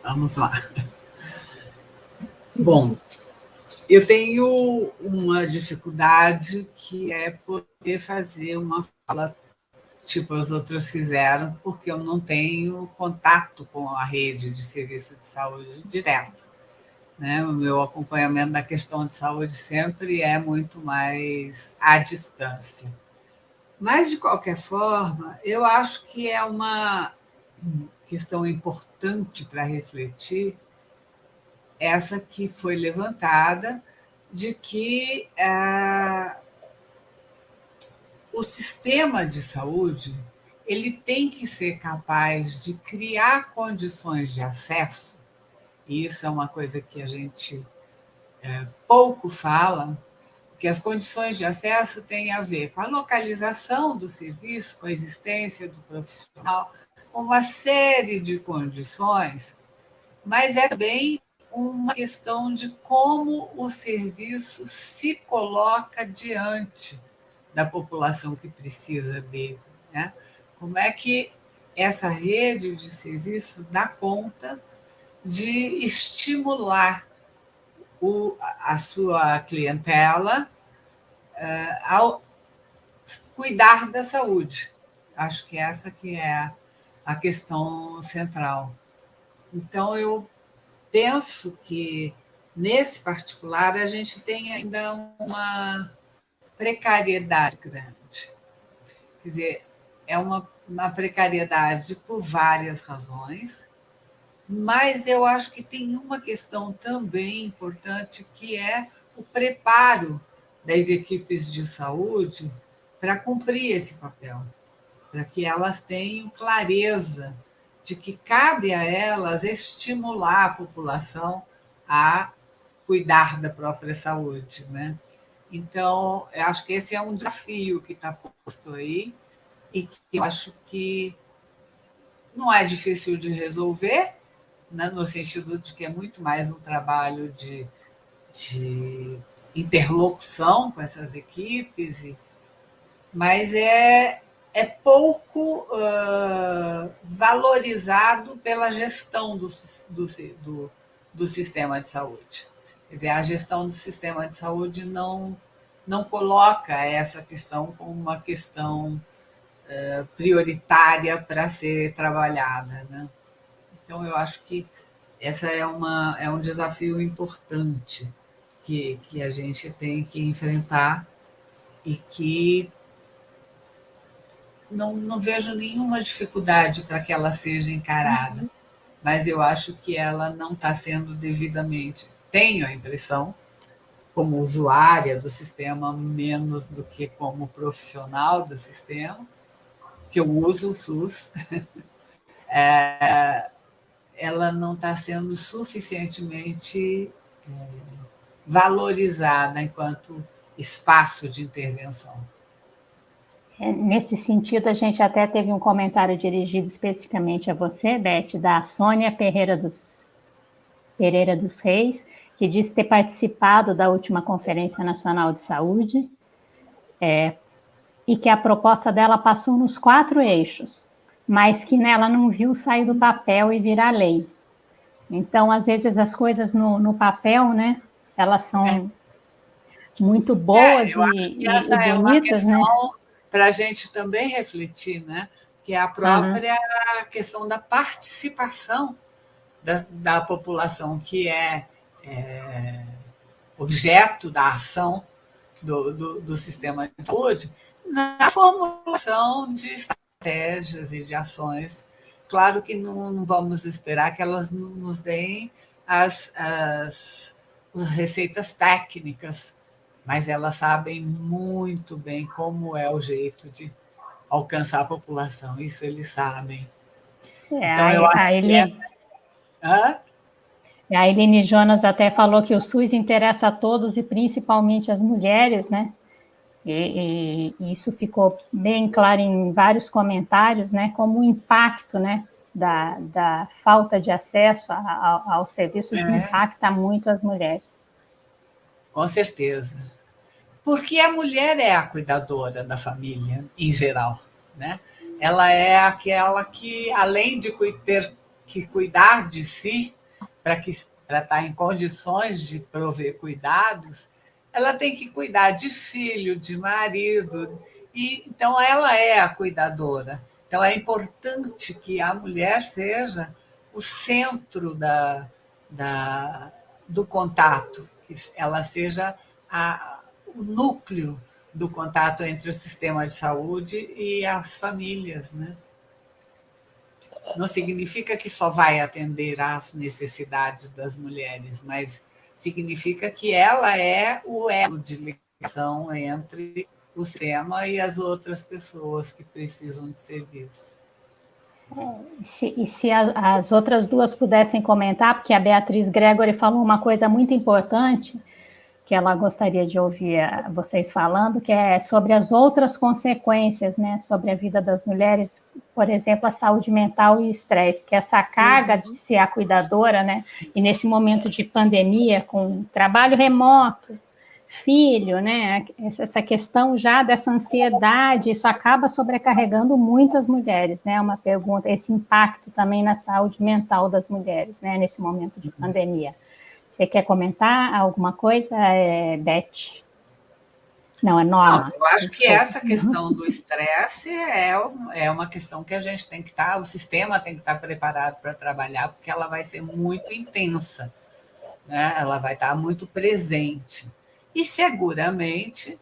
Vamos lá. Bom, eu tenho uma dificuldade que é poder fazer uma fala tipo as outras fizeram, porque eu não tenho contato com a rede de serviço de saúde direto, né? O meu acompanhamento da questão de saúde sempre é muito mais à distância. Mas, de qualquer forma, eu acho que é uma questão importante para refletir, essa que foi levantada, de que o sistema de saúde ele tem que ser capaz de criar condições de acesso, e isso é uma coisa que a gente pouco fala, que as condições de acesso têm a ver com a localização do serviço, com a existência do profissional, com uma série de condições, mas é também uma questão de como o serviço se coloca diante da população que precisa dele, né? Como é que essa rede de serviços dá conta de estimular a sua clientela ao cuidar da saúde. Acho que essa que é a questão central. Então, eu penso que, nesse particular, a gente tem ainda uma precariedade grande. Quer dizer, é uma precariedade por várias razões, mas eu acho que tem uma questão também importante, que é o preparo das equipes de saúde para cumprir esse papel, para que elas tenham clareza de que cabe a elas estimular a população a cuidar da própria saúde, né? Então, eu acho que esse é um desafio que está posto aí e que eu acho que não é difícil de resolver, né, no sentido de que é muito mais um trabalho de interlocução com essas equipes, mas é pouco valorizado pela gestão do sistema de saúde. Quer dizer, a gestão do sistema de saúde não coloca essa questão como uma questão prioritária para ser trabalhada, né? Então, eu acho que essa é um desafio importante que a gente tem que enfrentar e que não vejo nenhuma dificuldade para que ela seja encarada, mas eu acho que ela não está sendo devidamente, tenho a impressão, como usuária do sistema, menos do que como profissional do sistema, que eu uso o SUS, ela não está sendo suficientemente valorizada enquanto espaço de intervenção. Nesse sentido, a gente até teve um comentário dirigido especificamente a você, Beth, da Sônia Pereira dos Reis, que disse ter participado da última Conferência Nacional de Saúde, e que a proposta dela passou nos 4 eixos, mas que nela não viu sair do papel e virar lei. Então, às vezes, as coisas no papel, né, elas são muito boas eu acho que essa e é uma bonitas, né? questão para a gente também refletir, né? Que é a própria questão da participação da população, que é objeto da ação do sistema de saúde, na formulação de estratégias e de ações. Claro que não vamos esperar que elas nos deem as receitas técnicas, mas elas sabem muito bem como é o jeito de alcançar a população, isso eles sabem. Então, eu acho a Eline Jonas até falou que o SUS interessa a todos e principalmente as mulheres, né? E isso ficou bem claro em vários comentários, né? Como o impacto, né? Da falta de acesso aos serviços impacta muito as mulheres. Com certeza. Porque a mulher é a cuidadora da família, em geral, né? Ela é aquela que, além de ter que cuidar de si, para estar em condições de prover cuidados, ela tem que cuidar de filho, de marido, e então ela é a cuidadora. Então é importante que a mulher seja o centro do contato, que ela seja o núcleo do contato entre o sistema de saúde e as famílias, né? Não significa que só vai atender às necessidades das mulheres, mas significa que ela é o elo de ligação entre o sistema e as outras pessoas que precisam de serviço. Se as outras duas pudessem comentar, porque a Beatriz Gregory falou uma coisa muito importante, que ela gostaria de ouvir vocês falando, que é sobre as outras consequências, né, sobre a vida das mulheres, por exemplo, a saúde mental e estresse, porque essa carga de ser a cuidadora, né, e nesse momento de pandemia, com trabalho remoto, filho, né, essa questão já dessa ansiedade, isso acaba sobrecarregando muitas mulheres, né, uma pergunta, esse impacto também na saúde mental das mulheres, né, nesse momento de pandemia. Você quer comentar alguma coisa, Beth? Não, é Norma. Não, eu acho que essa questão do estresse é uma questão que a gente tem que estar, o sistema tem que estar preparado para trabalhar, porque ela vai ser muito intensa, né? Ela vai estar muito presente. E seguramente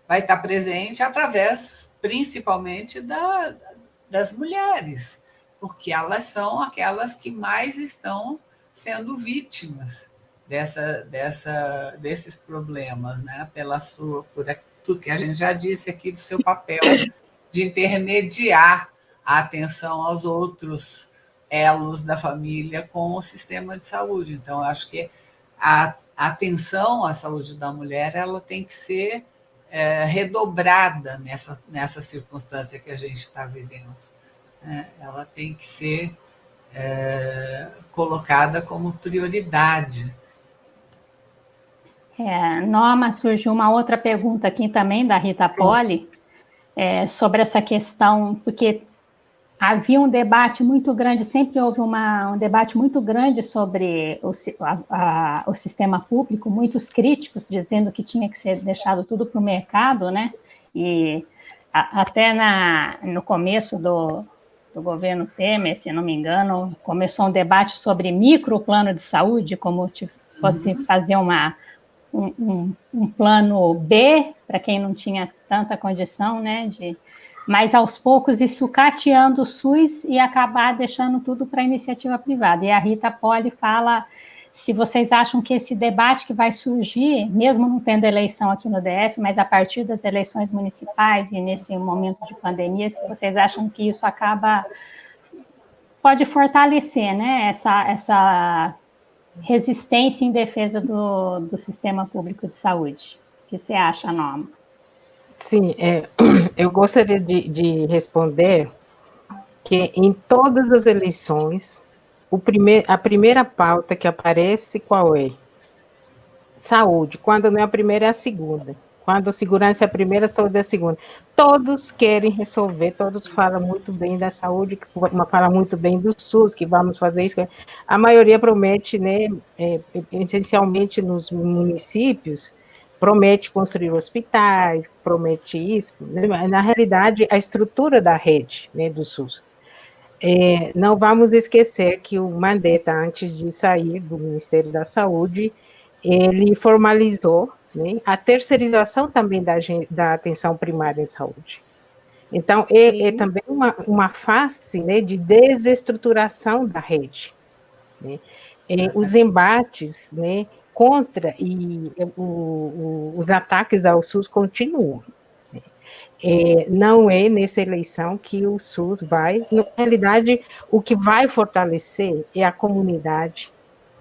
vai estar presente através, principalmente, das mulheres, porque elas são aquelas que mais estão sendo vítimas desses problemas, né? Por tudo que a gente já disse aqui do seu papel de intermediar a atenção aos outros elos da família com o sistema de saúde. Então, acho que a atenção à saúde da mulher ela tem que ser redobrada nessa circunstância que a gente está vivendo. Ela tem que ser colocada como prioridade. Norma, surgiu uma outra pergunta aqui também da Rita Poli, sobre essa questão, porque havia um debate muito grande, sempre houve um debate muito grande sobre o sistema público, muitos críticos dizendo que tinha que ser deixado tudo para o mercado, né? E até no começo do governo Temer, se não me engano, começou um debate sobre microplano de saúde, como se fosse fazer um plano B, para quem não tinha tanta condição, né, mas aos poucos ir sucateando o SUS e acabar deixando tudo para a iniciativa privada. E a Rita Poli fala se vocês acham que esse debate que vai surgir, mesmo não tendo eleição aqui no DF, mas a partir das eleições municipais e nesse momento de pandemia, se vocês acham que isso acaba pode fortalecer, né, essa resistência em defesa do sistema público de saúde. O que você acha, Norma? Sim, eu gostaria de responder que em todas as eleições, a primeira pauta que aparece, qual é? Saúde. Quando não é a primeira, é a segunda. Quando a segurança é a primeira, a saúde é a segunda. Todos querem resolver, todos falam muito bem da saúde, falam muito bem do SUS, que vamos fazer isso. A maioria promete, né, essencialmente nos municípios, promete construir hospitais, promete isso. Né? Na realidade, a estrutura da rede, né, do SUS. Não vamos esquecer que o Mandetta, antes de sair do Ministério da Saúde, ele formalizou, né, a terceirização também da atenção primária em saúde. Então, é também uma face, né, de desestruturação da rede. Né? Os embates, né, contra os ataques ao SUS continuam. Não é nessa eleição que o SUS vai, na realidade, o que vai fortalecer é a comunidade,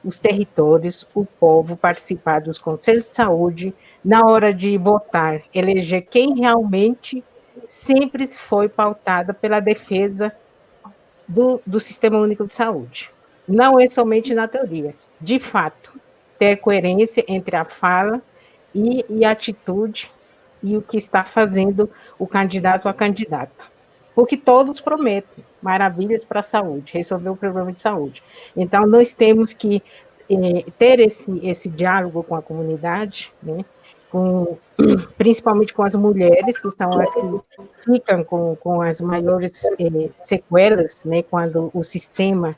os territórios, o povo participar dos conselhos de saúde, na hora de votar, eleger quem realmente sempre foi pautada pela defesa do Sistema Único de Saúde. Não é somente na teoria, de fato, ter coerência entre a fala e a atitude e o que está fazendo o candidato ou a candidata. Porque todos prometem maravilhas para a saúde, resolver o problema de saúde. Então, nós temos que ter esse diálogo com a comunidade, né, principalmente com as mulheres, que são as que ficam com as maiores sequelas, né, quando o sistema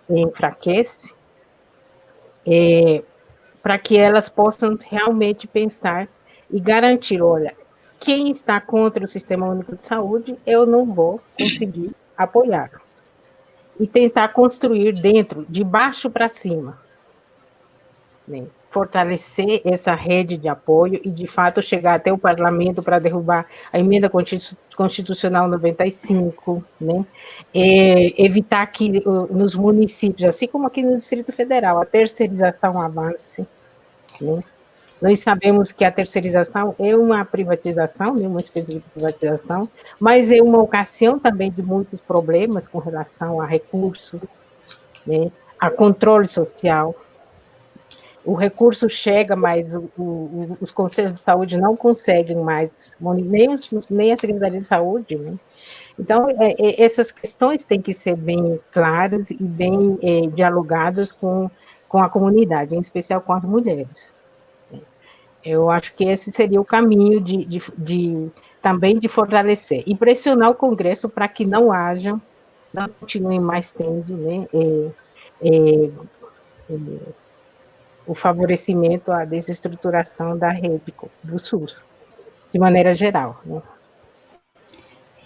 enfraquece, para que elas possam realmente pensar e garantir, olha, quem está contra o Sistema Único de Saúde, eu não vou conseguir apoiar. E tentar construir dentro, de baixo para cima, né? Fortalecer essa rede de apoio e, de fato, chegar até o parlamento para derrubar a emenda constitucional 95, né? Evitar que nos municípios, assim como aqui no Distrito Federal, a terceirização avance, né? Nós sabemos que a terceirização é uma privatização, né, uma espécie de privatização, mas é uma ocasião também de muitos problemas com relação a recurso, né, a controle social. O recurso chega, mas os conselhos de saúde não conseguem mais, nem a Secretaria de Saúde. Né? Então, essas questões têm que ser bem claras e bem dialogadas com a comunidade, em especial com as mulheres. Eu acho que esse seria o caminho também de fortalecer e pressionar o Congresso para que não continuem mais tendo, né, o favorecimento à desestruturação da rede do SUS, de maneira geral. Né?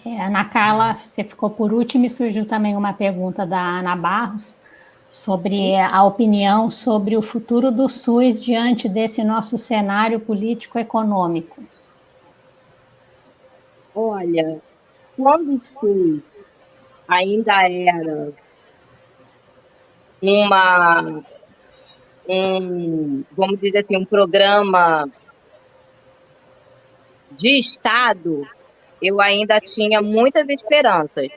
Ana Carla, você ficou por último e surgiu também uma pergunta da Ana Barros sobre a opinião sobre o futuro do SUS diante desse nosso cenário político-econômico. Olha, quando o SUS ainda era vamos dizer assim, um programa de Estado, eu ainda tinha muitas esperanças.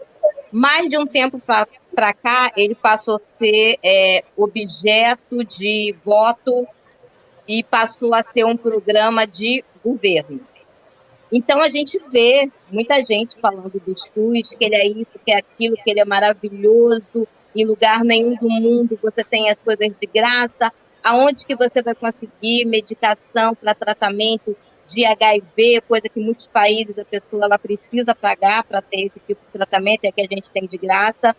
Mais de um tempo para cá, ele passou a ser objeto de voto e passou a ser um programa de governo. Então, a gente vê muita gente falando do SUS, que ele é isso, que é aquilo, que ele é maravilhoso, em lugar nenhum do mundo você tem as coisas de graça, aonde que você vai conseguir medicação para tratamento de HIV, coisa que em muitos países a pessoa ela precisa pagar para ter esse tipo de tratamento, é que a gente tem de graça.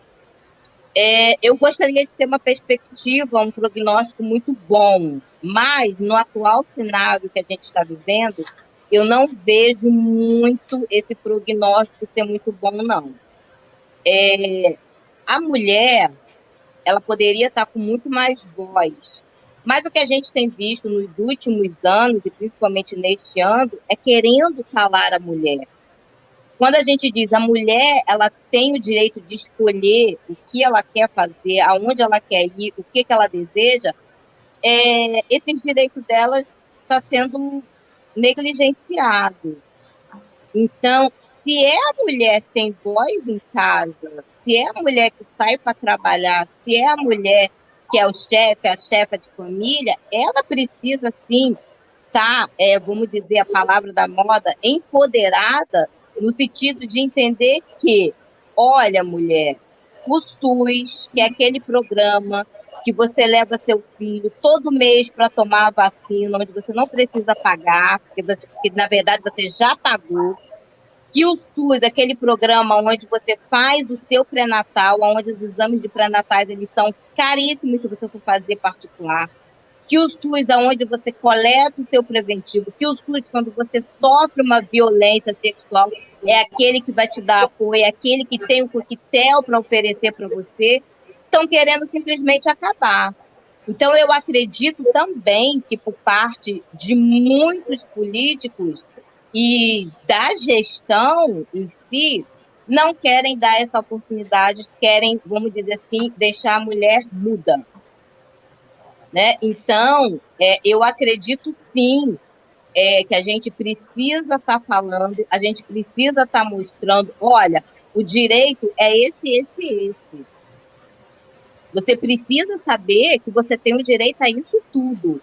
Eu gostaria de ter uma perspectiva, um prognóstico muito bom, mas no atual cenário que a gente está vivendo, eu não vejo muito esse prognóstico ser muito bom, não. A mulher, ela poderia estar com muito mais voz, mas o que a gente tem visto nos últimos anos, e principalmente neste ano, é querendo calar a mulher. Quando a gente diz a mulher, ela tem o direito de escolher o que ela quer fazer, aonde ela quer ir, o que ela deseja, esse direito dela está sendo negligenciado. Então, se é a mulher que tem voz em casa, se é a mulher que sai para trabalhar, se é a mulher que é o chefe, a chefa de família, ela precisa, sim, estar, vamos dizer a palavra da moda, empoderada, no sentido de entender que, olha, mulher, o SUS, que é aquele programa que você leva seu filho todo mês para tomar a vacina, onde você não precisa pagar, porque na verdade você já pagou, que o SUS, aquele programa onde você faz o seu pré-natal, onde os exames de pré-natais eles são caríssimos se você for fazer particular, que o SUS, onde você coleta o seu preventivo, que o SUS, quando você sofre uma violência sexual, é aquele que vai te dar apoio, é aquele que tem o coquetel para oferecer para você, estão querendo simplesmente acabar. Então, eu acredito também que, por parte de muitos políticos e da gestão em si, não querem dar essa oportunidade, querem, vamos dizer assim, deixar a mulher muda. Né? Então, eu acredito sim que a gente precisa estar falando, a gente precisa estar mostrando, olha, o direito é esse. Você precisa saber que você tem o direito a isso tudo.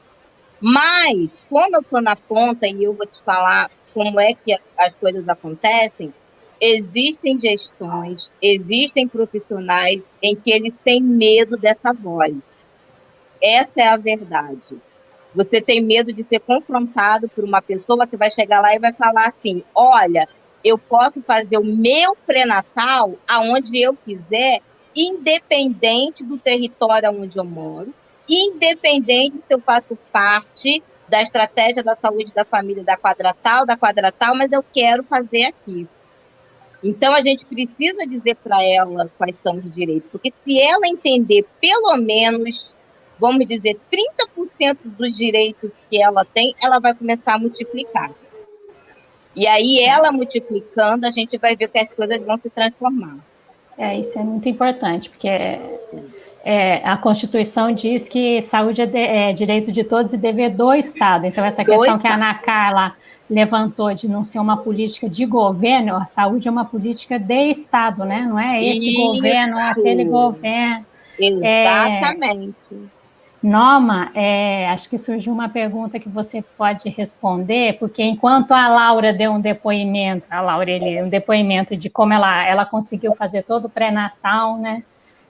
Mas, quando eu estou na ponta e eu vou te falar como é que as coisas acontecem, existem gestões, existem profissionais em que eles têm medo dessa voz. Essa é a verdade. Você tem medo de ser confrontado por uma pessoa que vai chegar lá e vai falar assim, olha, eu posso fazer o meu pré-natal aonde eu quiser, independente do território onde eu moro, independente se eu faço parte da estratégia da saúde da família da quadratal, mas eu quero fazer aqui. Então, a gente precisa dizer para ela quais são os direitos, porque se ela entender pelo menos, vamos dizer, 30% dos direitos que ela tem, ela vai começar a multiplicar. E aí, ela multiplicando, a gente vai ver que as coisas vão se transformar. Isso é muito importante, porque a Constituição diz que saúde é direito de todos e dever do Estado. Então, essa questão que a Ana Carla levantou de não ser uma política de governo, a saúde é uma política de Estado, né? Não é esse governo, é aquele governo. Exatamente. Norma, acho que surgiu uma pergunta que você pode responder, porque enquanto a Laura deu um depoimento, um depoimento de como ela conseguiu fazer todo o pré-natal, né?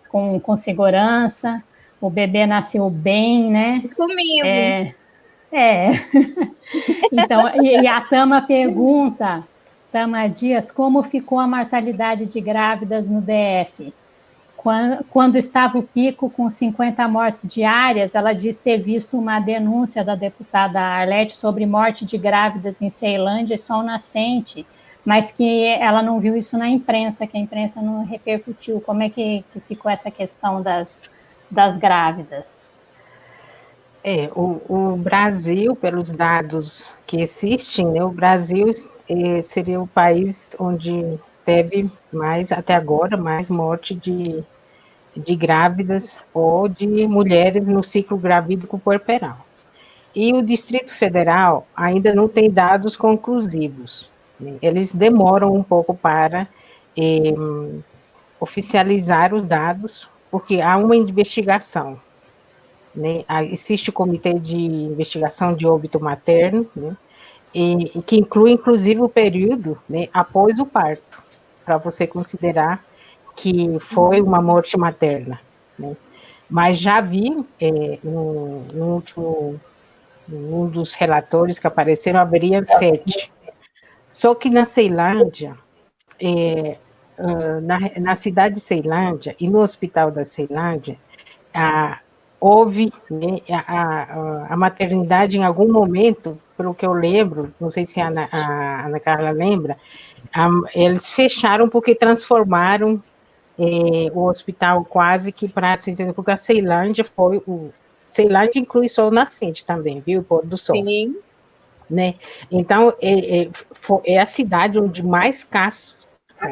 Com segurança, o bebê nasceu bem, né? Isso comigo. Então, e a Tama pergunta, Tama Dias, como ficou a mortalidade de grávidas no DF? Quando estava o pico com 50 mortes diárias, ela diz ter visto uma denúncia da deputada Arlete sobre morte de grávidas em Ceilândia e Sol Nascente, mas que ela não viu isso na imprensa, que a imprensa não repercutiu. Como é que ficou essa questão das grávidas? O Brasil, pelos dados que existem, né, o Brasil seria o país onde teve mais, até agora, mais morte de grávidas ou de mulheres no ciclo gravídico puerperal. E o Distrito Federal ainda não tem dados conclusivos. Eles demoram um pouco para oficializar os dados, porque há uma investigação. Né? Existe o Comitê de Investigação de Óbito Materno, né? E que inclui, inclusive, o período, né, após o parto, para você considerar que foi uma morte materna. Né? Mas já vi, no último, um dos relatórios que apareceram, haveria 7. Só que na Ceilândia, na cidade de Ceilândia e no hospital da Ceilândia, houve, né, a maternidade em algum momento, pelo que eu lembro, não sei se a Ana Carla lembra, eles fecharam porque transformaram o hospital quase que para, porque a Ceilândia Ceilândia inclui Sol Nascente também, viu? Pôr do Sol. Sim. né? Então, é a cidade onde mais casos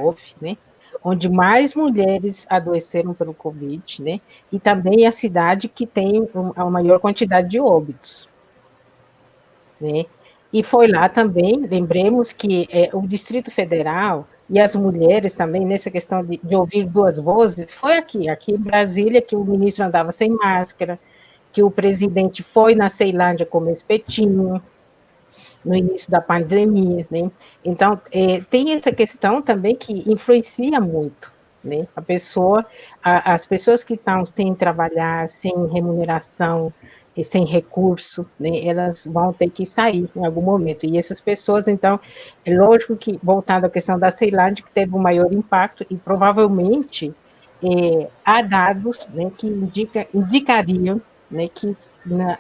houve, né? Onde mais mulheres adoeceram pelo Covid, né? E também é a cidade que tem a maior quantidade de óbitos, né? E foi lá também, lembremos que o Distrito Federal e as mulheres também, nessa questão de ouvir duas vozes, foi aqui em Brasília, que o ministro andava sem máscara, que o presidente foi na Ceilândia comer espetinho, no início da pandemia, né? Então, tem essa questão também que influencia muito, né? As pessoas que estão sem trabalhar, sem remuneração, e sem recurso, né, elas vão ter que sair em algum momento. E essas pessoas, então, é lógico que, voltando à questão da Ceilândia, que teve um maior impacto, e provavelmente há dados, né, que indicariam, né, que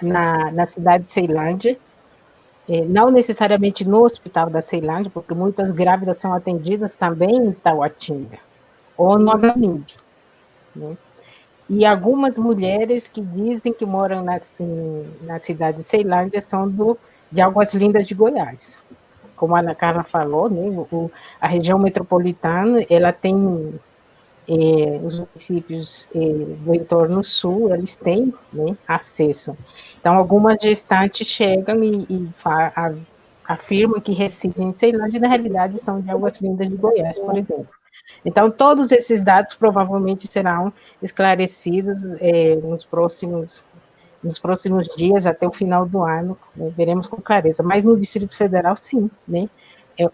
na cidade de Ceilândia, não necessariamente no Hospital da Ceilândia, porque muitas grávidas são atendidas também em Tauatinga, ou no HMIB, né? E algumas mulheres que dizem que moram na cidade de Ceilândia são de Águas Lindas de Goiás. Como a Ana Carla falou, né, a região metropolitana, ela tem os municípios do entorno sul, eles têm, né, acesso. Então, algumas gestantes chegam e afirmam que residem em Ceilândia, e na realidade são de Águas Lindas de Goiás, por exemplo. Então, todos esses dados provavelmente serão esclarecidos nos próximos dias, até o final do ano, né, veremos com clareza. Mas no Distrito Federal, sim, né,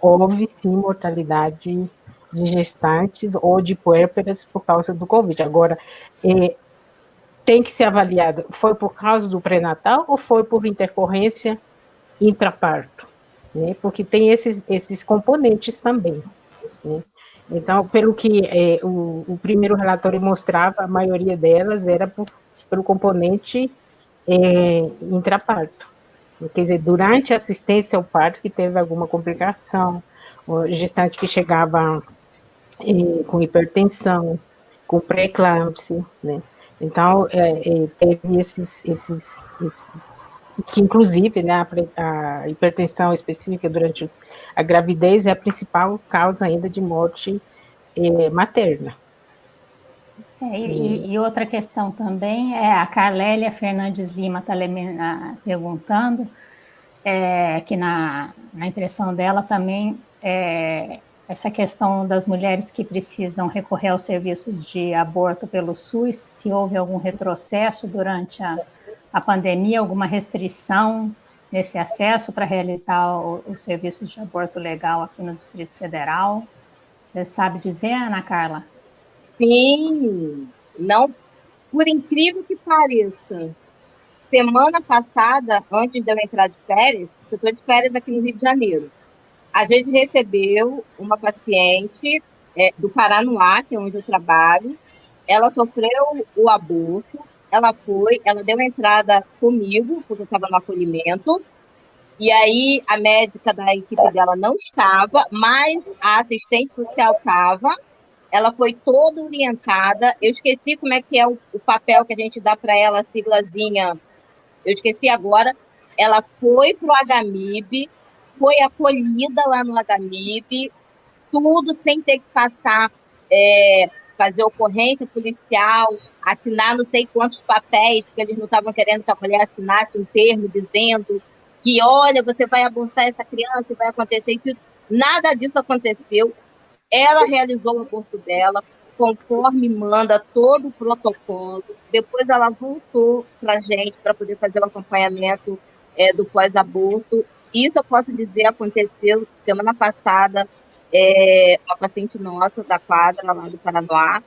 houve sim mortalidade de gestantes ou de puérperas por causa do Covid. Agora, tem que ser avaliado, foi por causa do pré-natal ou foi por intercorrência intraparto? Né? Porque tem esses componentes também, né? Então, pelo que o primeiro relatório mostrava, a maioria delas era pelo componente intraparto. Quer dizer, durante a assistência ao parto que teve alguma complicação, o gestante que chegava com hipertensão, com pré-eclâmpsia, né? Então, teve esses que inclusive, né, a hipertensão específica durante a gravidez é a principal causa ainda de morte materna. E outra questão também a Carlélia Fernandes Lima está perguntando que na impressão dela também essa questão das mulheres que precisam recorrer aos serviços de aborto pelo SUS, se houve algum retrocesso durante a pandemia, alguma restrição nesse acesso para realizar os serviços de aborto legal aqui no Distrito Federal? Você sabe dizer, Ana Carla? Sim, não, por incrível que pareça, semana passada, antes de eu entrar de férias, eu estou de férias aqui no Rio de Janeiro, a gente recebeu uma paciente do Paranoá, que é onde eu trabalho. Ela sofreu o aborto, ela deu entrada comigo, porque eu estava no acolhimento, e aí a médica da equipe dela não estava, mas a assistente social estava. Ela foi toda orientada. Eu esqueci como é que é o papel que a gente dá para ela, a siglazinha. Eu esqueci agora. Ela foi para o HMIB, foi acolhida lá no HMIB, tudo sem ter que passar, fazer ocorrência policial, assinar não sei quantos papéis, porque eles não estavam querendo que a mulher assinasse um termo dizendo que, olha, você vai abortar essa criança e vai acontecer isso. Nada disso aconteceu. Ela realizou o aborto dela, conforme manda todo o protocolo. Depois ela voltou para a gente para poder fazer o acompanhamento do pós-aborto. Isso eu posso dizer aconteceu semana passada, uma paciente nossa da quadra lá do Paranoá,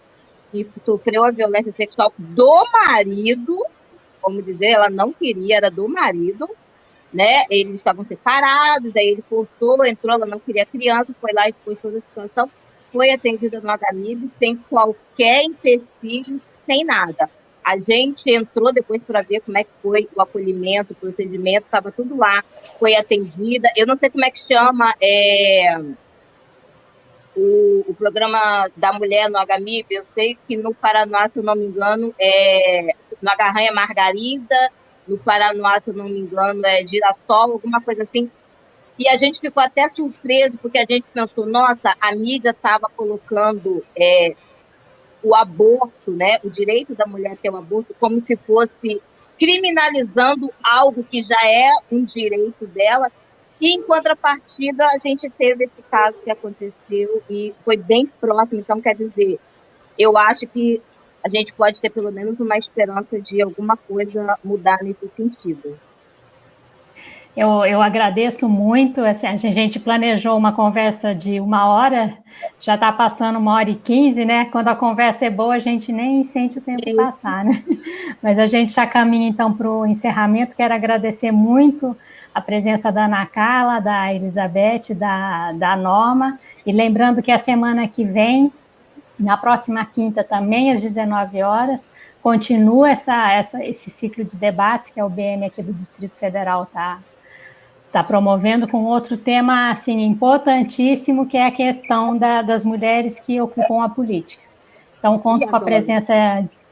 que sofreu a violência sexual do marido, vamos dizer, ela não queria, era do marido, né? Eles estavam separados, aí ele forçou, entrou, ela não queria criança, foi lá e expôs toda a situação, foi atendida no HMIB sem qualquer empecilho, sem nada. A gente entrou depois para ver como é que foi o acolhimento, o procedimento, estava tudo lá, foi atendida. Eu não sei como é que chama o programa da mulher no HMIB, eu sei que no Paraná, se eu não me engano, no Agarranha Margarida, no Paraná, se eu não me engano, é Girassol, alguma coisa assim. E a gente ficou até surpreso, porque a gente pensou, nossa, a mídia estava colocando o aborto, né, o direito da mulher ter o aborto, como se fosse criminalizando algo que já é um direito dela. E, em contrapartida, a gente teve esse caso que aconteceu e foi bem próximo. Então, quer dizer, eu acho que a gente pode ter pelo menos uma esperança de alguma coisa mudar nesse sentido. Eu agradeço muito. Assim, a gente planejou uma conversa de 1 hora, já está passando 1h15, né? Quando a conversa é boa, a gente nem sente o tempo passar, né? Mas a gente já caminha, então, para o encerramento. Quero agradecer muito a presença da Ana Carla, da Elizabeth, da Norma. E lembrando que a semana que vem, na próxima quinta também, às 19 horas, continua esse ciclo de debates que a UBN aqui do Distrito Federal está promovendo, com outro tema assim, importantíssimo, que é a questão das mulheres que ocupam a política. Então, conto com a presença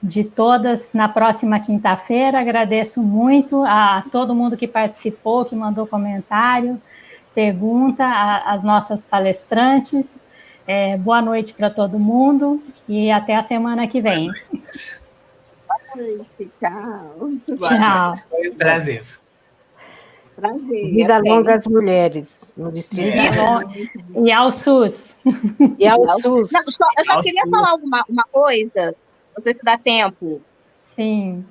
de todas na próxima quinta-feira. Agradeço muito a todo mundo que participou, que mandou comentário, pergunta, às nossas palestrantes. Boa noite para todo mundo e até a semana que vem. Boa noite, tchau. Boa noite, foi um prazer. Prazer. Vida longa às mulheres no Distrito Federal. E ao SUS. E ao SUS. Não, eu só queria falar uma coisa, não sei se dá tempo. Sim.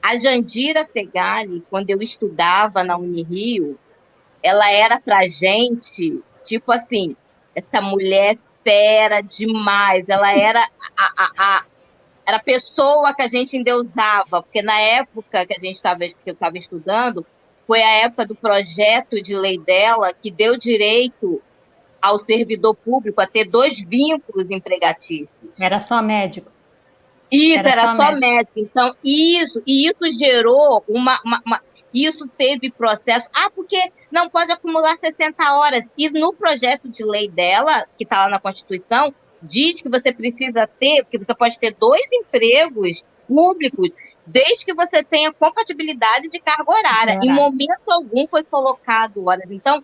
A Jandira Fegali, quando eu estudava na Unirio, ela era pra gente, tipo assim, essa mulher fera demais. Ela era era a pessoa que a gente endeusava, porque na época que eu estava estudando, foi a época do projeto de lei dela que deu direito ao servidor público a ter 2 vínculos empregatícios. Era só médico. Isso, era só médico. Então, isso gerou isso teve processo. Porque não pode acumular 60 horas. E no projeto de lei dela, que está lá na Constituição, diz que você precisa ter, porque você pode ter 2 empregos públicos, desde que você tenha compatibilidade de carga horária. Em momento algum foi colocado horas. Então,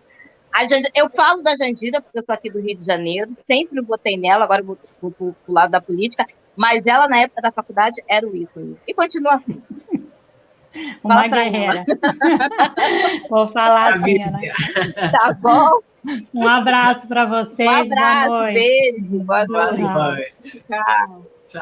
eu falo da Jandira, porque eu sou aqui do Rio de Janeiro, sempre votei nela, agora eu vou pro lado da política, mas ela, na época da faculdade, era o ícone. E continua assim. Uma guerreira. Vou falar assim, Ana. Tá bom? Um abraço para vocês. Um abraço, boa noite. Beijo. Boa noite. Boa noite. Tchau.